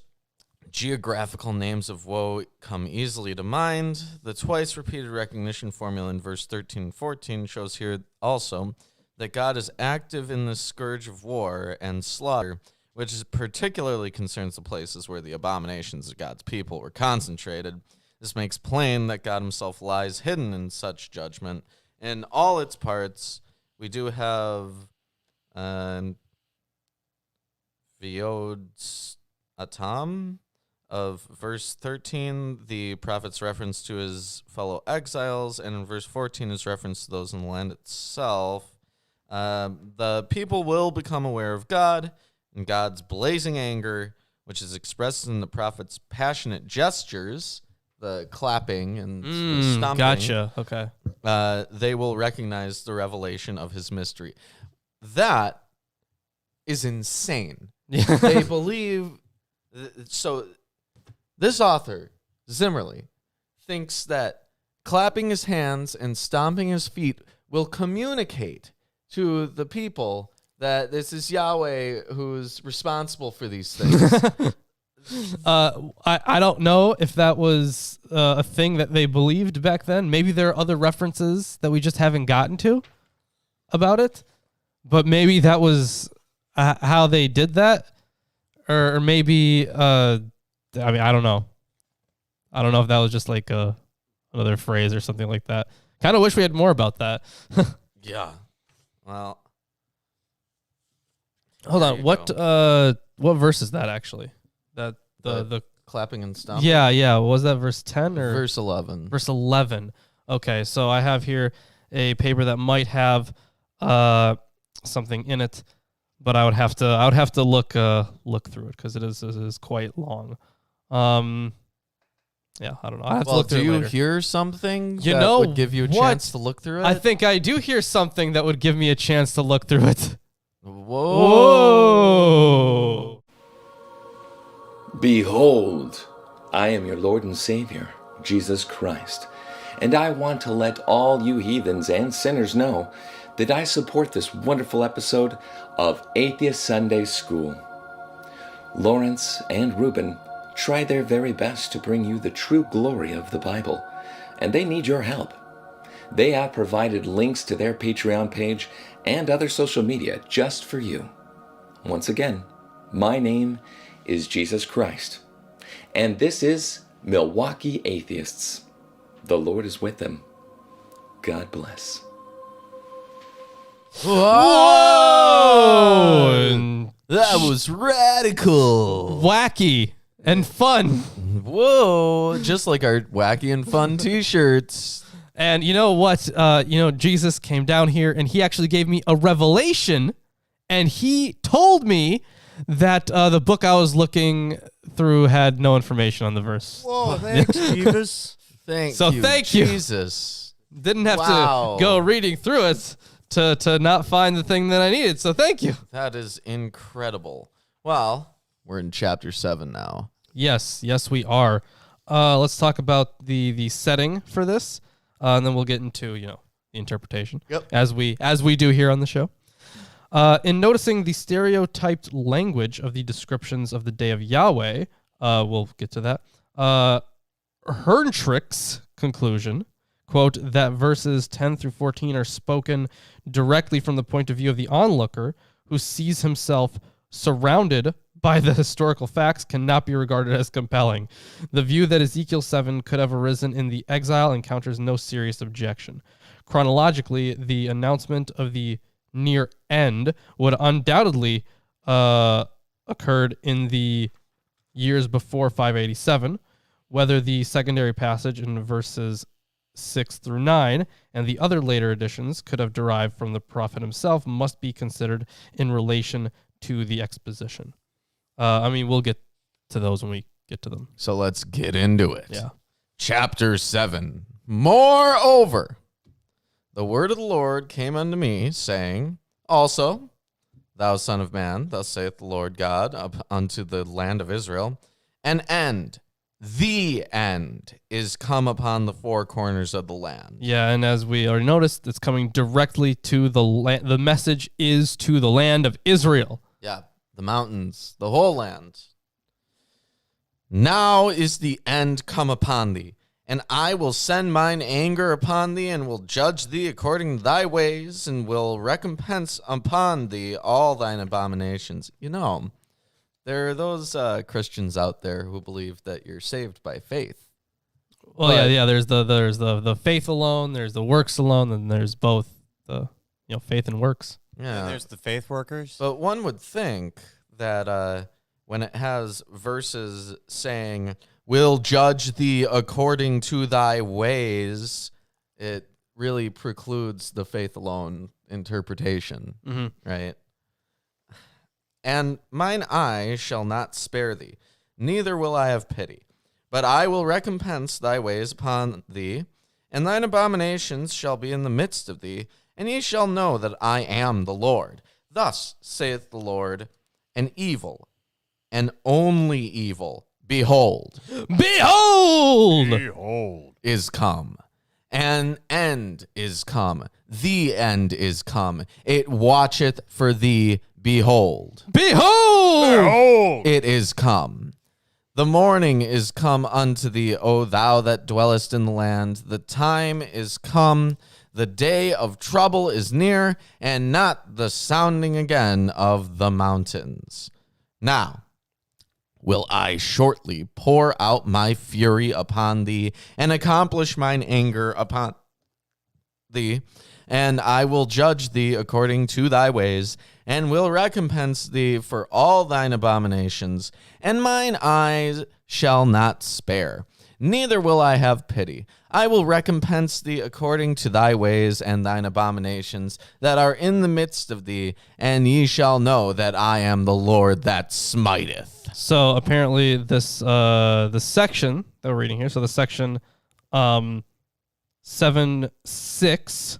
geographical names of woe come easily to mind. The twice repeated recognition formula in verse 13 and 14 shows here also that God is active in the scourge of war and slaughter, which is particularly concerns the places where the abominations of God's people were concentrated. This makes plain that God himself lies hidden in such judgment. In all its parts, we do have Viod Atam of verse 13, the prophet's reference to his fellow exiles, and in verse 14 is reference to those in the land itself. The people will become aware of God and God's blazing anger, which is expressed in the prophet's passionate gestures, the clapping and the stomping. Gotcha. Okay. They will recognize the revelation of his mystery. That is insane. They believe... So this author, Zimmerly, thinks that clapping his hands and stomping his feet will communicate to the people that this is Yahweh who's responsible for these things. I don't know if that was a thing that they believed back then. Maybe there are other references that we just haven't gotten to about it, but maybe that was how they did that, or maybe I mean, I don't know. I don't know if that was just like another phrase or something like that. Kind of wish we had more about that. Yeah. Well, hold on. What verse is that actually? That the clapping and stomping. Yeah. Was that verse 10 or verse 11? Verse 11. Okay, so I have here a paper that might have something in it, but I would have to look through it because it is quite long. Yeah, I don't know. I have to look through it later. Do you hear something that would give you a chance to look through it? I think I do hear something that would give me a chance to look through it. Whoa. Behold, I am your Lord and Savior, Jesus Christ, and I want to let all you heathens and sinners know that I support this wonderful episode of Atheist Sunday School. Lawrence and Reuben try their very best to bring you the true glory of the Bible, and they need your help. They have provided links to their Patreon page and other social media just for you. Once again, my name is Jesus Christ, and this is Milwaukee Atheists. The Lord is with them. God bless. Whoa! That was radical. Wacky and fun. Whoa, just like our wacky and fun t-shirts. And you know what? Jesus came down here and he actually gave me a revelation, and he told me that the book I was looking through had no information on the verse. Whoa, thanks, Jesus. Thank So you, thank you. Jesus. Didn't have Wow. to go reading through it to not find the thing that I needed. So thank you. That is incredible. Well, we're in chapter 7 now. Yes, we are. Let's talk about the setting for this, and then we'll get into the interpretation. Yep. As we do here on the show. In noticing the stereotyped language of the descriptions of the day of Yahweh, we'll get to that. Herntrick's conclusion, quote, that verses 10 through 14 are spoken directly from the point of view of the onlooker who sees himself surrounded by the historical facts, cannot be regarded as compelling. The view that Ezekiel 7 could have arisen in the exile encounters no serious objection. Chronologically, the announcement of the near end would undoubtedly occurred in the years before 587. Whether the secondary passage in verses 6 through 9 and the other later additions could have derived from the prophet himself must be considered in relation to the exposition. We'll get to those when we get to them. So let's get into it. Yeah. Chapter 7. Moreover, the word of the Lord came unto me, saying, Also, thou son of man, thus saith the Lord God unto the land of Israel, an end, the end, is come upon the four corners of the land. Yeah, and as we already noticed, it's coming directly to the land. The message is to the land of Israel. Yeah, the mountains, the whole land. Now is the end come upon thee, and I will send mine anger upon thee, and will judge thee according to thy ways, and will recompense upon thee all thine abominations. There are those Christians out there who believe that you're saved by faith. Well, But- there's the faith alone, there's the works alone, and there's both the faith and works. Yeah. And there's the faith workers. But one would think that when it has verses saying, will judge thee according to thy ways, it really precludes the faith alone interpretation, right? And mine eye shall not spare thee, neither will I have pity, but I will recompense thy ways upon thee, and thine abominations shall be in the midst of thee, and ye shall know that I am the Lord. Thus saith the Lord, an evil, and only evil, behold, is come. An end is come. The end is come. It watcheth for thee. Behold. It is come. The morning is come unto thee, O thou that dwellest in the land. The time is come. The day of trouble is near, and not the sounding again of the mountains. Now will I shortly pour out my fury upon thee, and accomplish mine anger upon thee, and I will judge thee according to thy ways, and will recompense thee for all thine abominations, and mine eyes shall not spare, neither will I have pity. I will recompense thee according to thy ways and thine abominations that are in the midst of thee, and ye shall know that I am the Lord that smiteth. So apparently this the section that we're reading here, so the section 7:6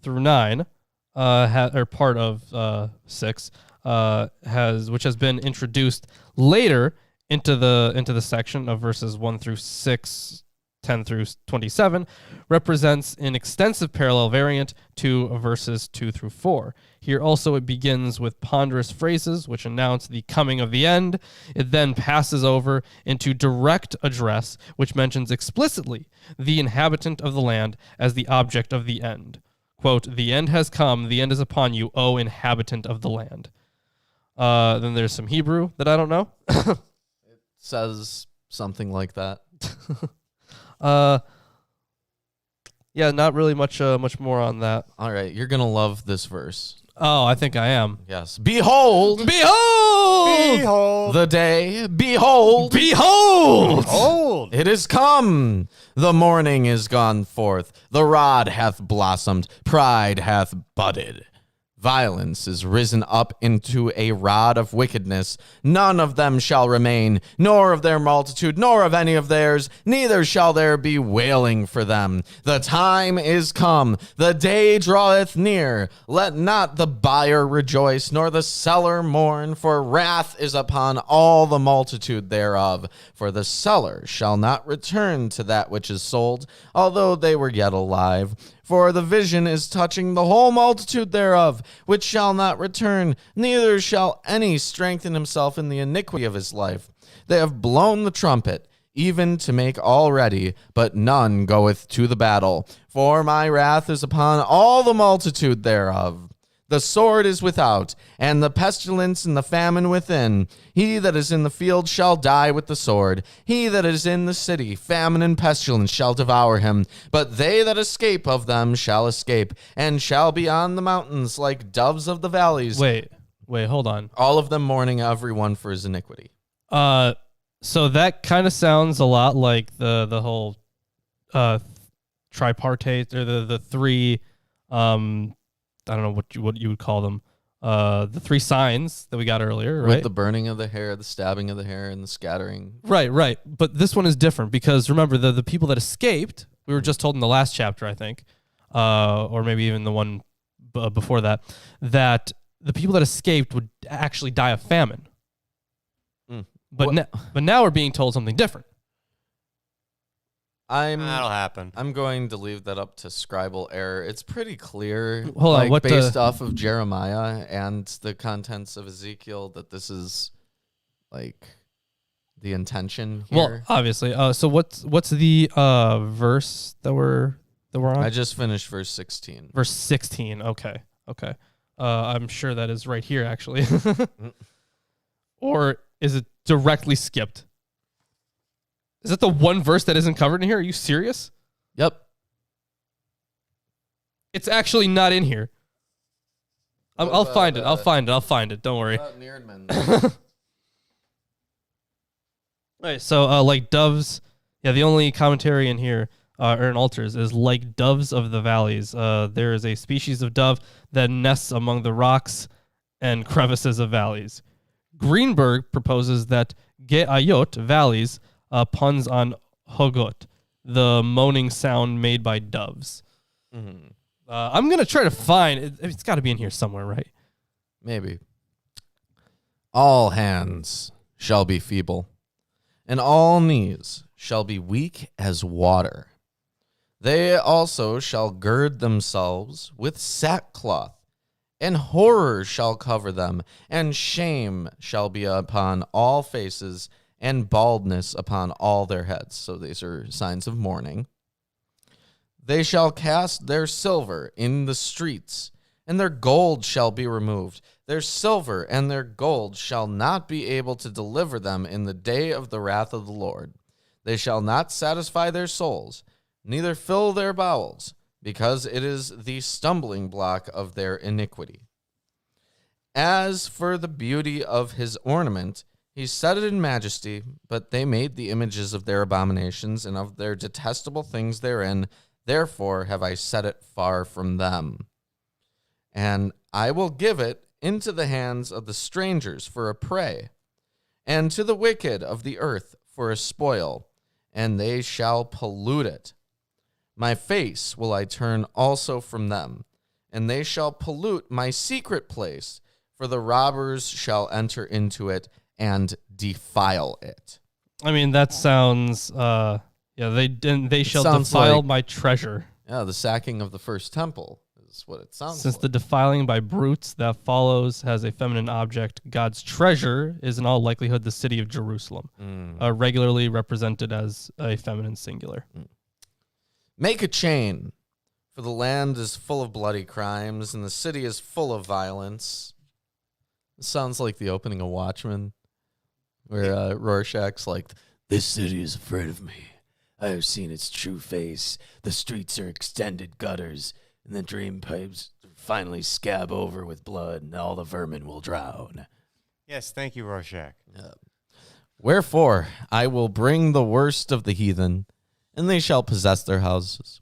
through 9 or part of 6 which has been introduced later into the section of verses 1 through 6, 10 through 27, represents an extensive parallel variant to verses 2 through 4. Here also it begins with ponderous phrases which announce the coming of the end. It then passes over into direct address, which mentions explicitly the inhabitant of the land as the object of the end. Quote, the end has come, the end is upon you, O inhabitant of the land. Then there's some Hebrew that I don't know. Says something like that. Yeah, not really much more on that. All right, you're going to love this verse. Oh, I think I am. Yes. Behold, Behold. the day, behold, Behold. it is come. The morning is gone forth. The rod hath blossomed. Pride hath budded. Violence is risen up into a rod of wickedness. None of them shall remain, nor of their multitude, nor of any of theirs, neither shall there be wailing for them. The time is come, the day draweth near. Let not the buyer rejoice, nor the seller mourn, for wrath is upon all the multitude thereof. For the seller shall not return to that which is sold, although they were yet alive. For the vision is touching the whole multitude thereof, which shall not return, neither shall any strengthen himself in the iniquity of his life. They have blown the trumpet, even to make all ready, but none goeth to the battle. For my wrath is upon all the multitude thereof. The sword is without, and the pestilence and the famine within. He that is in the field shall die with the sword. He that is in the city, famine and pestilence shall devour him. But they that escape of them shall escape, and shall be on the mountains like doves of the valleys. Wait, hold on. All of them mourning every one for his iniquity. So that kind of sounds a lot like the whole tripartite, or the three I don't know what you would call them. The three signs that we got earlier, right? With the burning of the hair, the stabbing of the hair, and the scattering. Right. But this one is different because remember the people that escaped, we were just told in the last chapter, I think, or maybe even the one before that the people that escaped would actually die of famine. But now we're being told something different. That'll happen. I'm going to leave that up to scribal error. It's pretty clear, Hold on, based off of Jeremiah and the contents of Ezekiel, that this is like the intention here. Well, obviously. So what's the verse that we're on? I just finished verse 16. Verse 16. Okay. I'm sure that is right here, actually. Or is it directly skipped? Is that the one verse that isn't covered in here? Are you serious? Yep. It's actually not in here. I'll find it. I'll find it. Don't worry. All right, so like doves. Yeah, the only commentary in here, or in altars, is like doves of the valleys. There is a species of dove that nests among the rocks and crevices of valleys. Greenberg proposes that Ge'ayot, valleys, puns on hogot, the moaning sound made by doves. Mm-hmm. I'm going to try to find it. It's got to be in here somewhere, right? Maybe. All hands shall be feeble, and all knees shall be weak as water. They also shall gird themselves with sackcloth, and horror shall cover them, and shame shall be upon all faces, and baldness upon all their heads. So these are signs of mourning. They shall cast their silver in the streets, and their gold shall be removed. Their silver and their gold shall not be able to deliver them in the day of the wrath of the Lord. They shall not satisfy their souls, neither fill their bowels, because it is the stumbling block of their iniquity. As for the beauty of his ornament, he set it in majesty, but they made the images of their abominations and of their detestable things therein. Therefore have I set it far from them. And I will give it into the hands of the strangers for a prey, and to the wicked of the earth for a spoil, and they shall pollute it. My face will I turn also from them, and they shall pollute my secret place, for the robbers shall enter into it and defile it. I mean, that sounds, they shall defile my treasure. Yeah, the sacking of the first temple is what it sounds Since like. the defiling by brutes that follows has a feminine object, God's treasure is in all likelihood the city of Jerusalem, regularly represented as a feminine singular. Make a chain, for the land is full of bloody crimes, and the city is full of violence. It sounds like the opening of Watchmen, where Rorschach's like, "This city is afraid of me. I have seen its true face. The streets are extended gutters, and the drain pipes finally scab over with blood, and all the vermin will drown." Yes, thank you, Rorschach. Wherefore I will bring the worst of the heathen, and they shall possess their houses.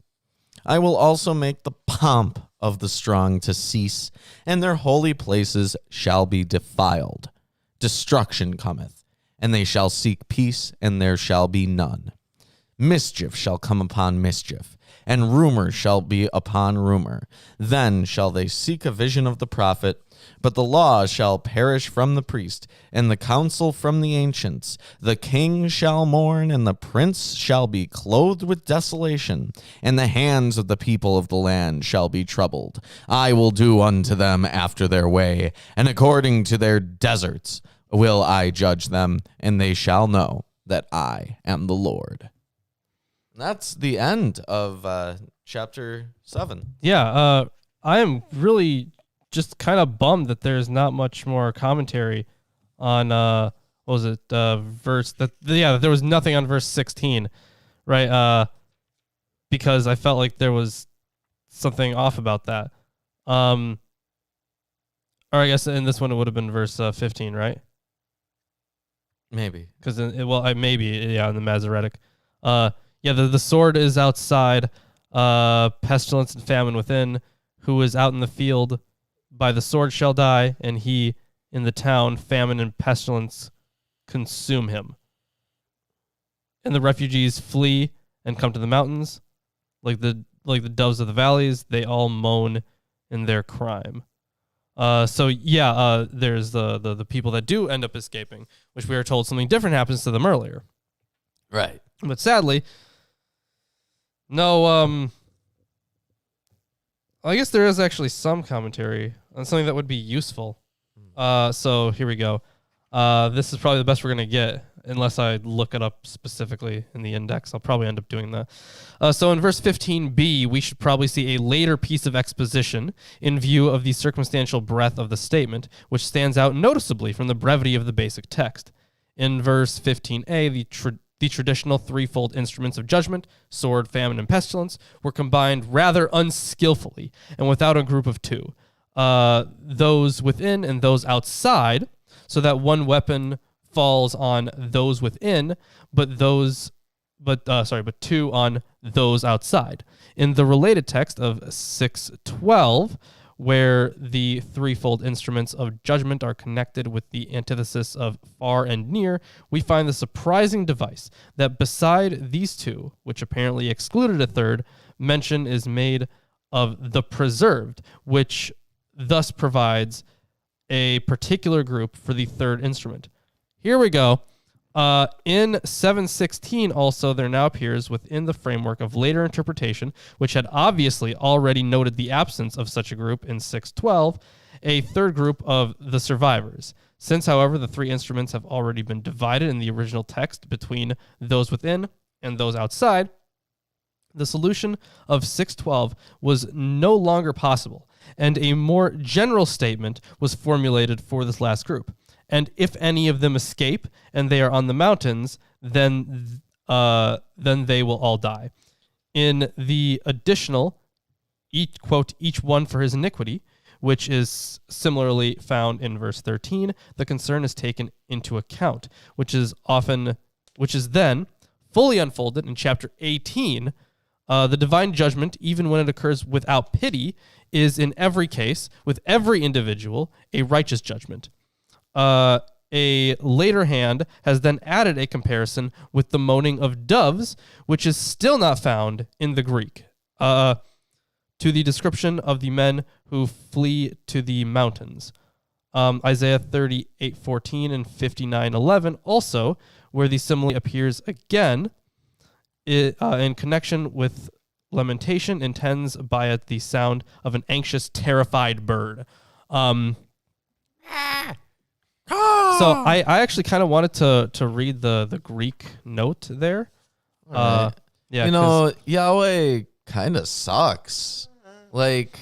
I will also make the pomp of the strong to cease, and their holy places shall be defiled. Destruction cometh, and they shall seek peace, and there shall be none. Mischief shall come upon mischief, and rumor shall be upon rumor. Then shall they seek a vision of the prophet, but the law shall perish from the priest, and the counsel from the ancients. The king shall mourn, and the prince shall be clothed with desolation, and the hands of the people of the land shall be troubled. I will do unto them after their way, and according to their deserts will I judge them, and they shall know that I am the Lord. That's the end of chapter 7. Yeah, I am really just kind of bummed that there's not much more commentary on what was it, verse that there was nothing on verse 16, right? Because I felt like there was something off about that. Or I guess in this one it would have been verse 15, right? Maybe. Because in the Masoretic. The sword is outside, pestilence and famine within. Who is out in the field by the sword shall die, and he in the town, famine and pestilence consume him. And the refugees flee and come to the mountains, like the doves of the valleys. They all moan in their crime. There's the people that do end up escaping, which we are told something different happens to them earlier. Right. But sadly, no, I guess there is actually some commentary on something that would be useful. So here we go. This is probably the best we're going to get, unless I look it up specifically in the index. I'll probably end up doing that. So in verse 15b, we should probably see a later piece of exposition in view of the circumstantial breadth of the statement, which stands out noticeably from the brevity of the basic text. In verse 15a, the traditional threefold instruments of judgment, sword, famine, and pestilence, were combined rather unskillfully and without a group of two, those within and those outside, so that one weapon falls on those within, but two on those outside. In the related text of 6:12, where the threefold instruments of judgment are connected with the antithesis of far and near, we find the surprising device that beside these two, which apparently excluded a third, mention is made of the preserved, which thus provides a particular group for the third instrument. Here we go. In 7:16 also, there now appears within the framework of later interpretation, which had obviously already noted the absence of such a group in 6:12, a third group of the survivors. Since, however, the three instruments have already been divided in the original text between those within and those outside, the solution of 6:12 was no longer possible, and a more general statement was formulated for this last group. And if any of them escape and they are on the mountains, then they will all die. In the additional, each one for his iniquity, which is similarly found in verse 13, the concern is taken into account, which is then fully unfolded in chapter 18. The divine judgment, even when it occurs without pity, is in every case, with every individual, a righteous judgment. A later hand has then added a comparison with the moaning of doves, which is still not found in the Greek, to the description of the men who flee to the mountains. Isaiah 38:14 and 59:11 also, where the simile appears again in connection with lamentation, intends by it the sound of an anxious, terrified bird. So I actually kind of wanted to read the Greek note there. Right. Yeah, Yahweh kind of sucks. Like,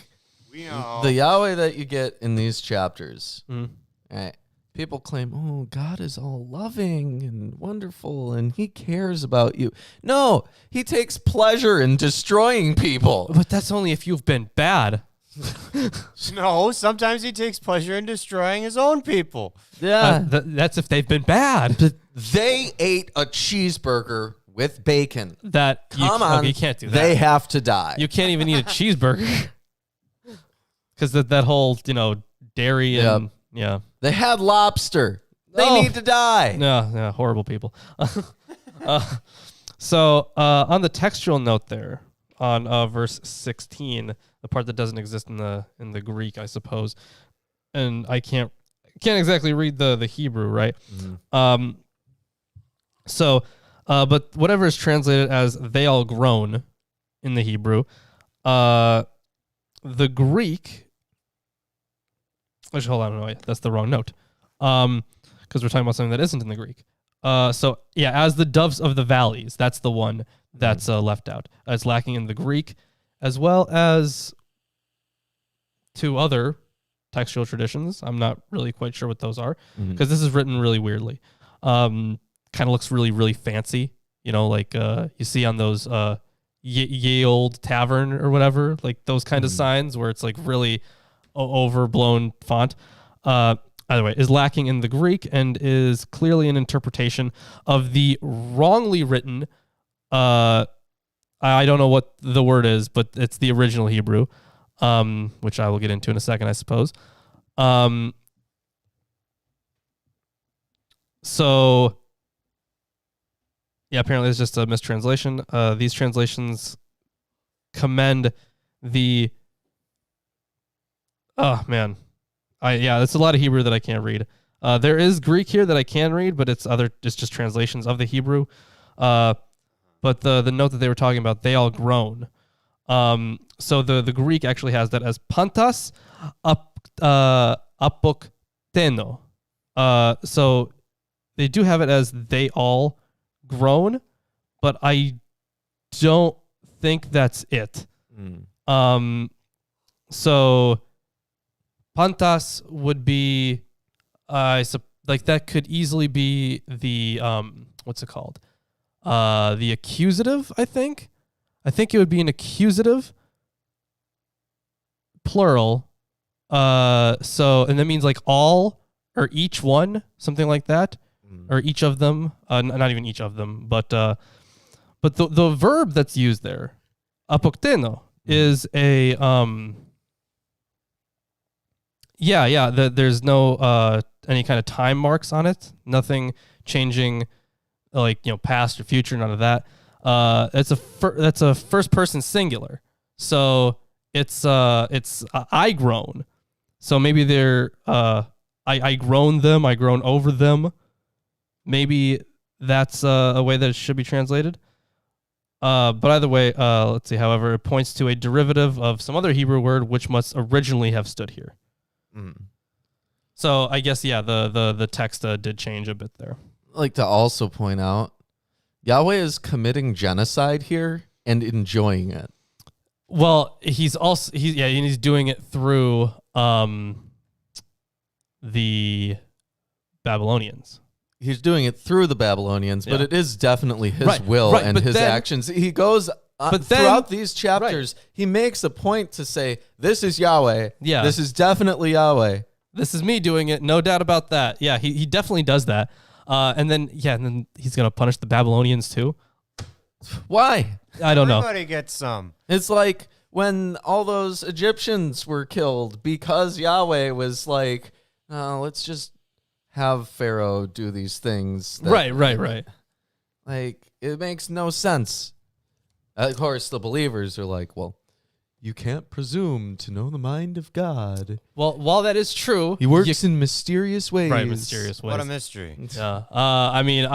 We know. the Yahweh that you get in these chapters, Mm. right? People claim, oh, God is all loving and wonderful and he cares about you. No, he takes pleasure in destroying people. But that's only if you've been bad. No, sometimes he takes pleasure in destroying his own people. Yeah. That's if they've been bad. But they ate a cheeseburger with bacon. That Come on, you can't do that. They have to die. You can't even eat a cheeseburger because that whole dairy and yeah. They had lobster. They need to die. Yeah, horrible people. So on the textual note there, on verse 16, the part that doesn't exist in the Greek, I suppose, and I can't exactly read the Hebrew, right? Mm-hmm. But whatever is translated as "they all groan" in the Hebrew, the Greek. Actually, hold on, no, that's the wrong note, because we're talking about something that isn't in the Greek. So yeah, as the doves of the valleys, that's the one that's left out. It's lacking in the Greek, as well as two other textual traditions. I'm not really quite sure what those are, because this is written really weirdly. Kind of looks really, really fancy, like you see on those ye old tavern or whatever, like those kind of signs where it's like really overblown font. Either way, is lacking in the Greek and is clearly an interpretation of the wrongly written, I don't know what the word is, but it's the original Hebrew, which I will get into in a second, I suppose. So, yeah, apparently it's just a mistranslation. These translations commend the... Oh, man. It's a lot of Hebrew that I can't read. There is Greek here that I can read, but it's just translations of the Hebrew. But the note that they were talking about, they all groan. So the Greek actually has that as pantas apokteno. So they do have it as they all groan, but I don't think that's it. So pantas would be, like that could easily be the what's it called? The accusative, I think. I think it would be an accusative, plural. So and that means like all or each one, something like that, or each of them. Not even each of them, but the verb that's used there, apokteno, is a there's no any kind of time marks on it. Nothing changing, like past or future. None of that. That's a first person singular. So it's I groan. So maybe they're I groan them. I groan over them. Maybe that's a way that it should be translated. But either way, let's see. However, it points to a derivative of some other Hebrew word which must originally have stood here. So I guess the text did change a bit there. I'd like to also point out, Yahweh is committing genocide here and enjoying it. Well, he's doing it through the Babylonians. He's doing it through the Babylonians, but it is definitely his will and his actions. He goes throughout these chapters, he makes a point to say, this is Yahweh. Yeah. This is definitely Yahweh. This is me doing it, no doubt about that. Yeah, he definitely does that. And then he's going to punish the Babylonians too. Why? I don't know. Everybody gets some. It's like when all those Egyptians were killed because Yahweh was like, let's just have Pharaoh do these things. Right. Like, it makes no sense. Of course, the believers are like, well, you can't presume to know the mind of God. Well, while that is true, he works in mysterious ways. Right, mysterious ways. What a mystery. Yeah. I mean,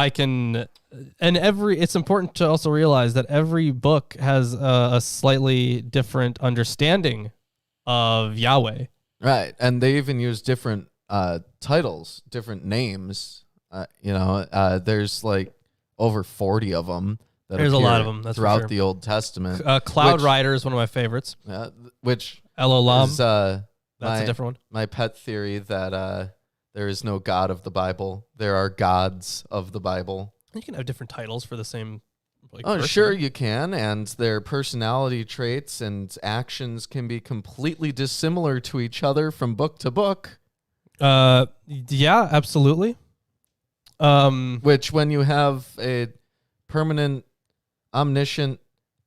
it's important to also realize that every book has a slightly different understanding of Yahweh. Right. And they even use different titles, different names. There's like over 40 of them. There's a lot of them. That's throughout the Old Testament. Cloud Rider is one of my favorites. Which Elolam. Is, that's a different one. My pet theory that there is no God of the Bible. There are gods of the Bible. You can have different titles for the same. person. Sure you can, and their personality traits and actions can be completely dissimilar to each other from book to book. Yeah, absolutely. Which, when you have a permanent omniscient,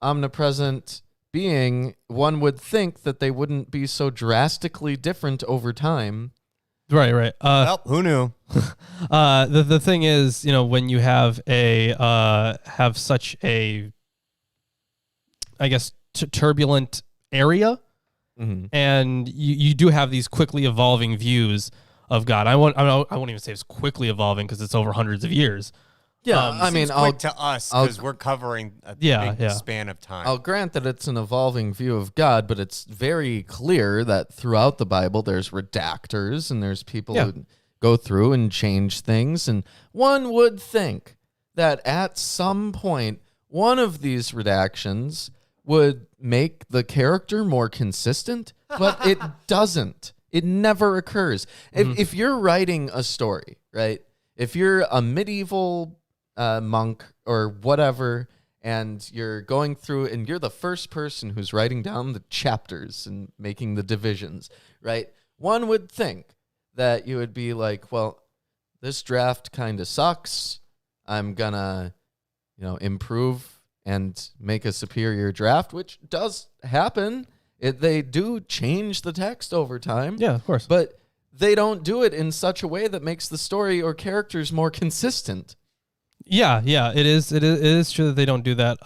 omnipresent being, one would think that they wouldn't be so drastically different over time. Right. Well, who knew? The thing is, when you have have such a, I guess, turbulent area, and you do have these quickly evolving views of God. I won't even say it's quickly evolving because it's over hundreds of years. Yeah, I mean, quick to us because we're covering a big span of time. I'll grant that it's an evolving view of God, but it's very clear that throughout the Bible there's redactors and there's people who go through and change things. And one would think that at some point, one of these redactions would make the character more consistent, but it doesn't. It never occurs. If you're writing a story, right? If you're a medieval monk or whatever, and you're going through and you're the first person who's writing down the chapters and making the divisions, right? One would think that you would be like, well, this draft kind of sucks. I'm gonna, improve and make a superior draft, which does happen. They do change the text over time. Yeah, of course. But they don't do it in such a way that makes the story or characters more consistent. Yeah, it is true that they don't do that.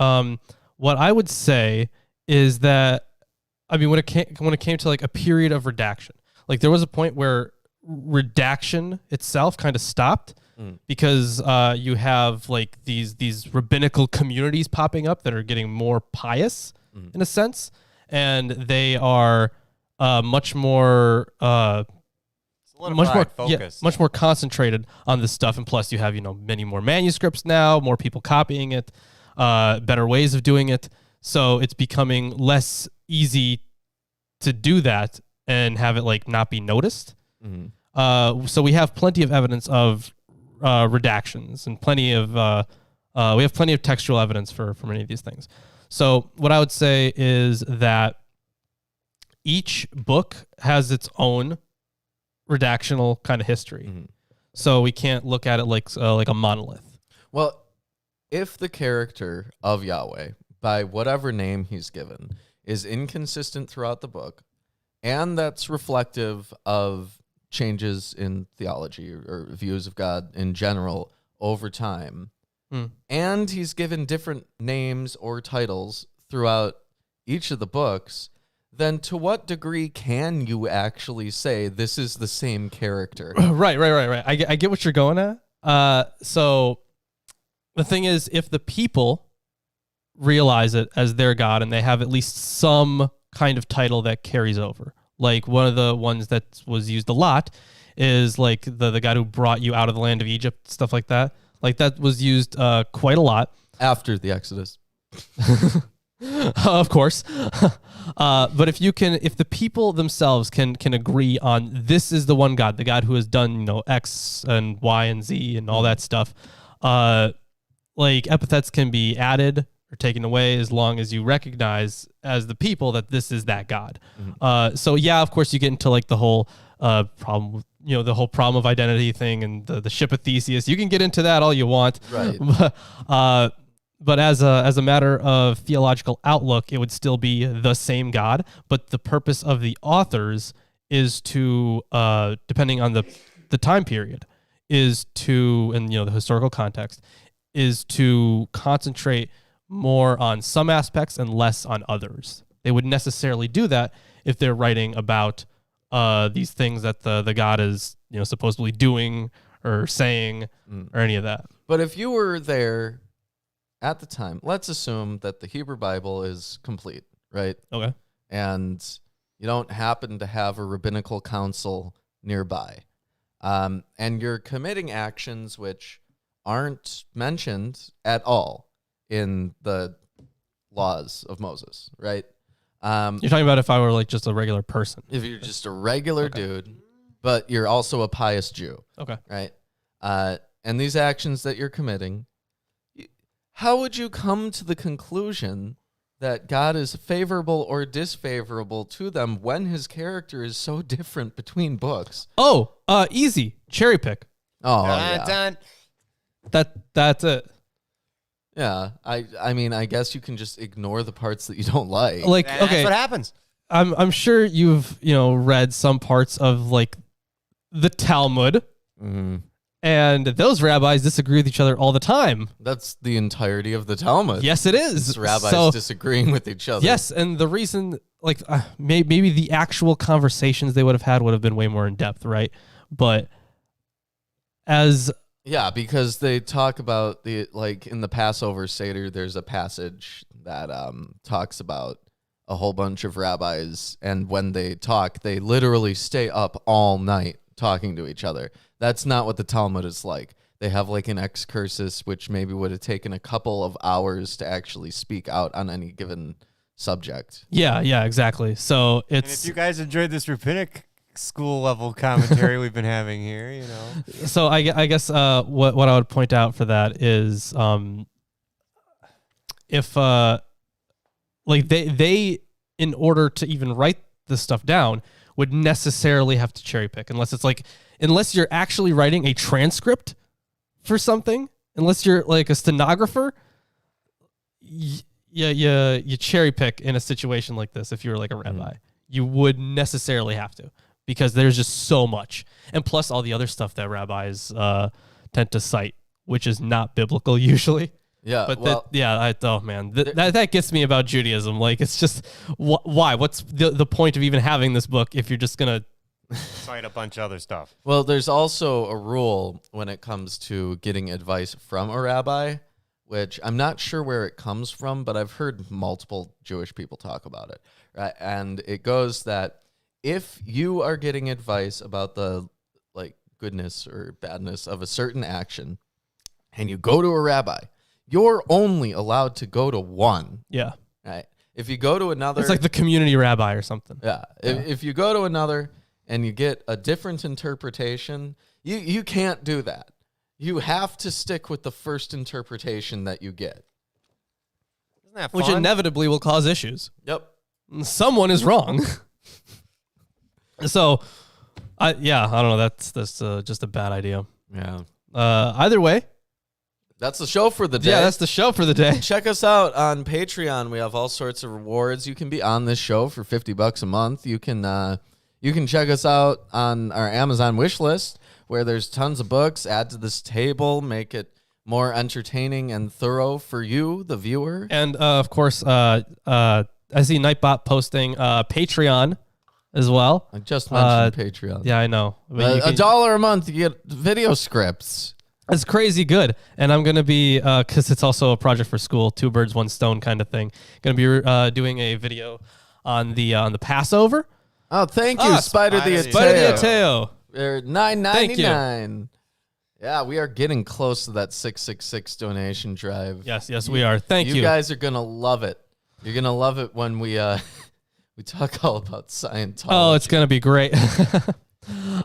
What I would say is that, I mean, when it came to like a period of redaction, like there was a point where redaction itself kind of stopped because you have like these rabbinical communities popping up that are getting more pious in a sense, and they are much more much more concentrated on this stuff. And plus you have, many more manuscripts now, more people copying it, better ways of doing it. So it's becoming less easy to do that and have it like not be noticed. So we have plenty of evidence of redactions and we have plenty of textual evidence for many of these things. So what I would say is that each book has its own redactional kind of history. So we can't look at it like a monolith. Well, if the character of Yahweh, by whatever name he's given, is inconsistent throughout the book, and that's reflective of changes in theology or views of God in general over time, and he's given different names or titles throughout each of the books, then to what degree can you actually say this is the same character? Right. I get what you're going at. So the thing is, if the people realize it as their God and they have at least some kind of title that carries over, like one of the ones that was used a lot is like the God who brought you out of the land of Egypt, stuff like that. Like that was used quite a lot. After the Exodus. Of course. But if the people themselves can agree on this is the one God, the God who has done, X and Y and Z and all that stuff, like epithets can be added or taken away as long as you recognize as the people that this is that God. So yeah, of course you get into like the whole problem, the whole problem of identity thing and the ship of Theseus. You can get into that all you want. Right. But as a matter of theological outlook, it would still be the same God. But the purpose of the authors is to, depending on the time period, is to, and the historical context, is to concentrate more on some aspects and less on others. They wouldn't necessarily do that if they're writing about these things that the God is supposedly doing or saying or any of that. But if you were there at the time, let's assume that the Hebrew Bible is complete, right? Okay. And you don't happen to have a rabbinical council nearby. And you're committing actions which aren't mentioned at all in the laws of Moses, right? You're talking about if I were like just a regular person. If you're just a regular dude, but you're also a pious Jew. Okay. Right? And these actions that you're committing, how would you come to the conclusion that God is favorable or disfavorable to them when his character is so different between books? Oh, easy. Cherry pick. Oh, yeah. Dun. That's it. Yeah, I mean, I guess you can just ignore the parts that you don't like. Like, That's okay, what happens. I'm sure you've read some parts of like the Talmud, and those rabbis disagree with each other all the time. That's the entirety of the Talmud. Yes, it is. It's rabbis So, disagreeing with each other. yes, and the reason, like, maybe the actual conversations they would have been way more in depth, right? But Yeah, because they talk about in the Passover Seder, there's a passage that talks about a whole bunch of rabbis, and when they talk, they literally stay up all night talking to each other. That's not what the Talmud is like. They have like an excursus, which maybe would have taken a couple of hours to actually speak out on any given subject. yeah, exactly. So And if you guys enjoyed this rabbinic school level commentary we've been having here, So I guess what I would point out for that is if like they in order to even write this stuff down would necessarily have to cherry pick unless you're actually writing a transcript for something, unless you're like a stenographer, you cherry pick in a situation like this. If you're like a rabbi, you would necessarily have to, because there's just so much. And plus all the other stuff that rabbis tend to cite, which is not biblical usually. Yeah, But well, that gets me about Judaism. Like, it's just, why? What's the point of even having this book if you're just going to... cite a bunch of other stuff. well, there's also a rule when it comes to getting advice from a rabbi, which I'm not sure where it comes from, but I've heard multiple Jewish people talk about it. Right? And it goes that if you are getting advice about the goodness or badness of a certain action, and you go to a rabbi, you're only allowed to go to one. Yeah. Right? If you go to another, It's like the community rabbi or something. yeah. If you go to another and you get a different interpretation, you can't do that. You have to stick with the first interpretation that you get. Isn't that fun? Which inevitably will cause issues. Yep. Someone is wrong. So, I don't know. That's just a bad idea. Yeah. Either way, That's the show for the day. yeah, that's the show for the day. Check us out on Patreon. We have all sorts of rewards. You can be on this show for $50 a month. You can check us out on our Amazon wish list, where there's tons of books. Add to this table, make it more entertaining and thorough for you, the viewer. And of course, I see Nightbot posting Patreon as well. I just mentioned Patreon. Yeah, I know. But you can- $1 a month, you get video scripts. It's crazy good. And I'm going to be, because it's also a project for school, 2 birds, 1 stone kind of thing, going to be doing a video on the Passover. Oh, thank you, Spider the Spider Spider the Ateo. Ateo. They're $9.99. Yeah, we are getting close to that 666 donation drive. Yes, we are. Thank you. You guys are gonna love it. You're gonna love it when we talk all about Scientology. Oh, it's going to be great.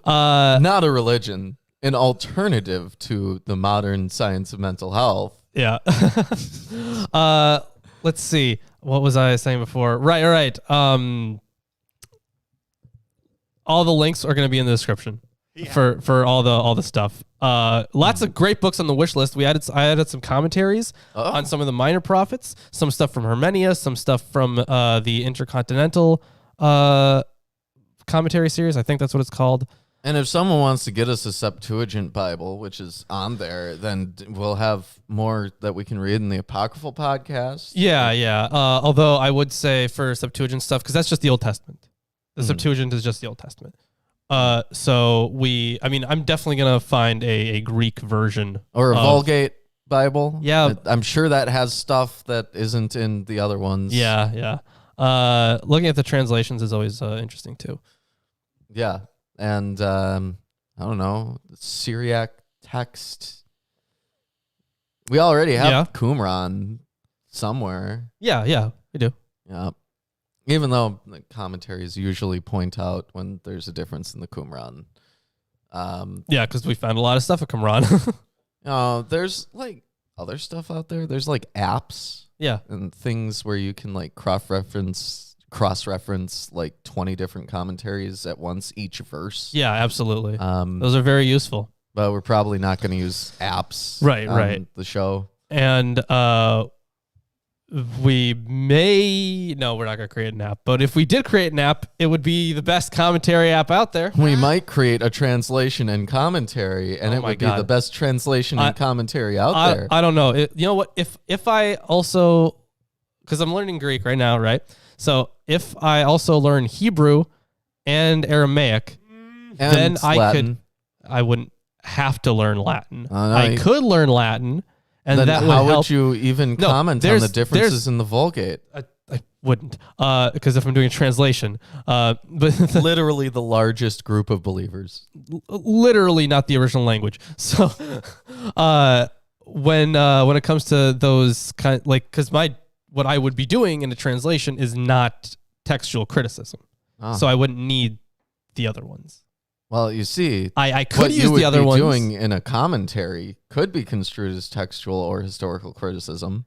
Not a religion, an alternative to the modern science of mental health. Yeah. Let's see. What was I saying before? Right. All the links are going to be in the description for all the stuff. Lots of great books on the wish list. I added some commentaries on some of the minor prophets, some stuff from Hermenia, some stuff from the Intercontinental commentary series. I think that's what it's called. And if someone wants to get us a Septuagint Bible, which is on there, then we'll have more that we can read in the Apocryphal podcast. Yeah. Although I would say for Septuagint stuff, because that's just the Old Testament. The Septuagint is just the Old Testament. So I'm definitely going to find a Greek version. Or a Vulgate Bible. Yeah. I'm sure that has stuff that isn't in the other ones. Yeah. Looking at the translations is always interesting too. Yeah. And I don't know, Syriac text. We already have Qumran somewhere. Yeah, we do. Yeah. Even though the commentaries usually point out when there's a difference in the Qumran. Yeah, because we found a lot of stuff at Qumran. There's like other stuff out there. There's like apps. Yeah. And things where you can like cross-reference like 20 different commentaries at once, each verse. Yeah, absolutely. Those are very useful. But we're probably not going to use apps Right. on the show. and we're not gonna create an app, but if we did create an app, it would be the best commentary app out there. We might create a translation and commentary, and it would be the best translation and commentary out there. I don't know. You know what? If I also, because I'm learning Greek right now, right? So if I also learn Hebrew and Aramaic, then I wouldn't have to learn Latin. I could learn Latin. And then that would how help. would you even comment on the differences in the Vulgate? I wouldn't, because if I'm doing a translation, but literally the largest group of believers, literally not the original language. So, when it comes to those because what I would be doing in a translation is not textual criticism, so I wouldn't need the other ones. Well, you see, I could use the other ones. What you would be doing in a commentary could be construed as textual or historical criticism.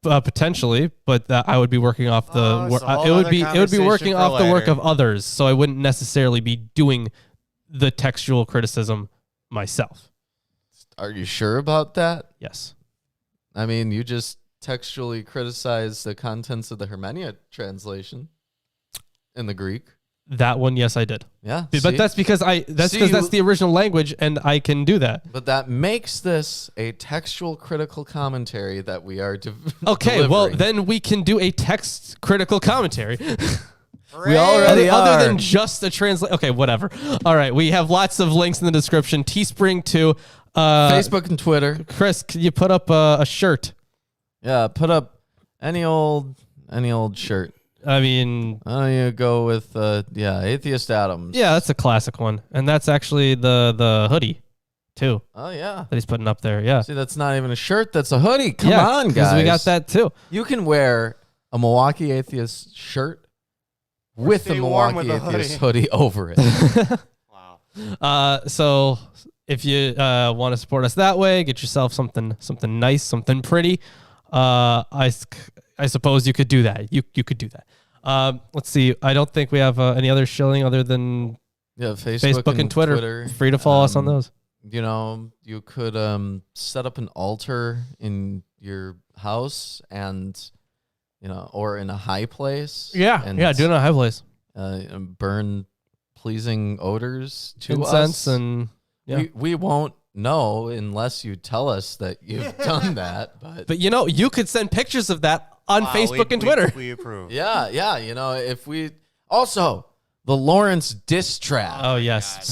Potentially, but I would be working off it would be working off the work of others, so I wouldn't necessarily be doing the textual criticism myself. Are you sure about that? Yes. I mean, you just textually criticize the contents of the Hermenia translation in the Greek. That one, yes, I did. Yeah, but that's because that's the original language, and I can do that. But that makes this a textual critical commentary that we are okay. delivering. Well, then we can do a text critical commentary. We already other than just the translate. Okay, whatever. All right, we have lots of links in the description. Teespring to Facebook and Twitter. Chris, can you put up a shirt? Yeah, put up any old shirt. I mean, you go with Atheist Adams. Yeah, that's a classic one, and that's actually the hoodie, too. Oh yeah, that he's putting up there. Yeah. See, that's not even a shirt. That's a hoodie. Come on, guys. We got that too. You can wear a Milwaukee Atheist shirt with a Milwaukee Atheist hoodie over it. Wow. So if you want to support us that way, get yourself something nice, something pretty. I suppose you could do that. You could do that. Let's see. I don't think we have any other shilling other than Facebook and Twitter. Free to follow us on those. You know, you could set up an altar in your house and, or in a high place. Yeah, do it in a high place. Burn pleasing odors to incense us. And we won't know unless you tell us that you've done that. But you could send pictures of that on Facebook and Twitter. We approve. Yeah. If we also the Lawrence diss track. Oh yes,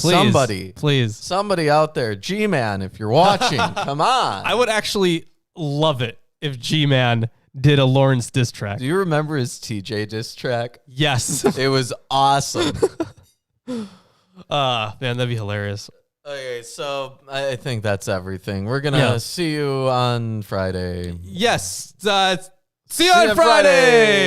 please, somebody out there, G-Man, if you're watching, come on. I would actually love it if G-Man did a Lawrence diss track. Do you remember his TJ diss track? Yes, it was awesome. Man, that'd be hilarious. Okay, so I think that's everything. We're gonna see you on Friday. Yes. See you on Friday.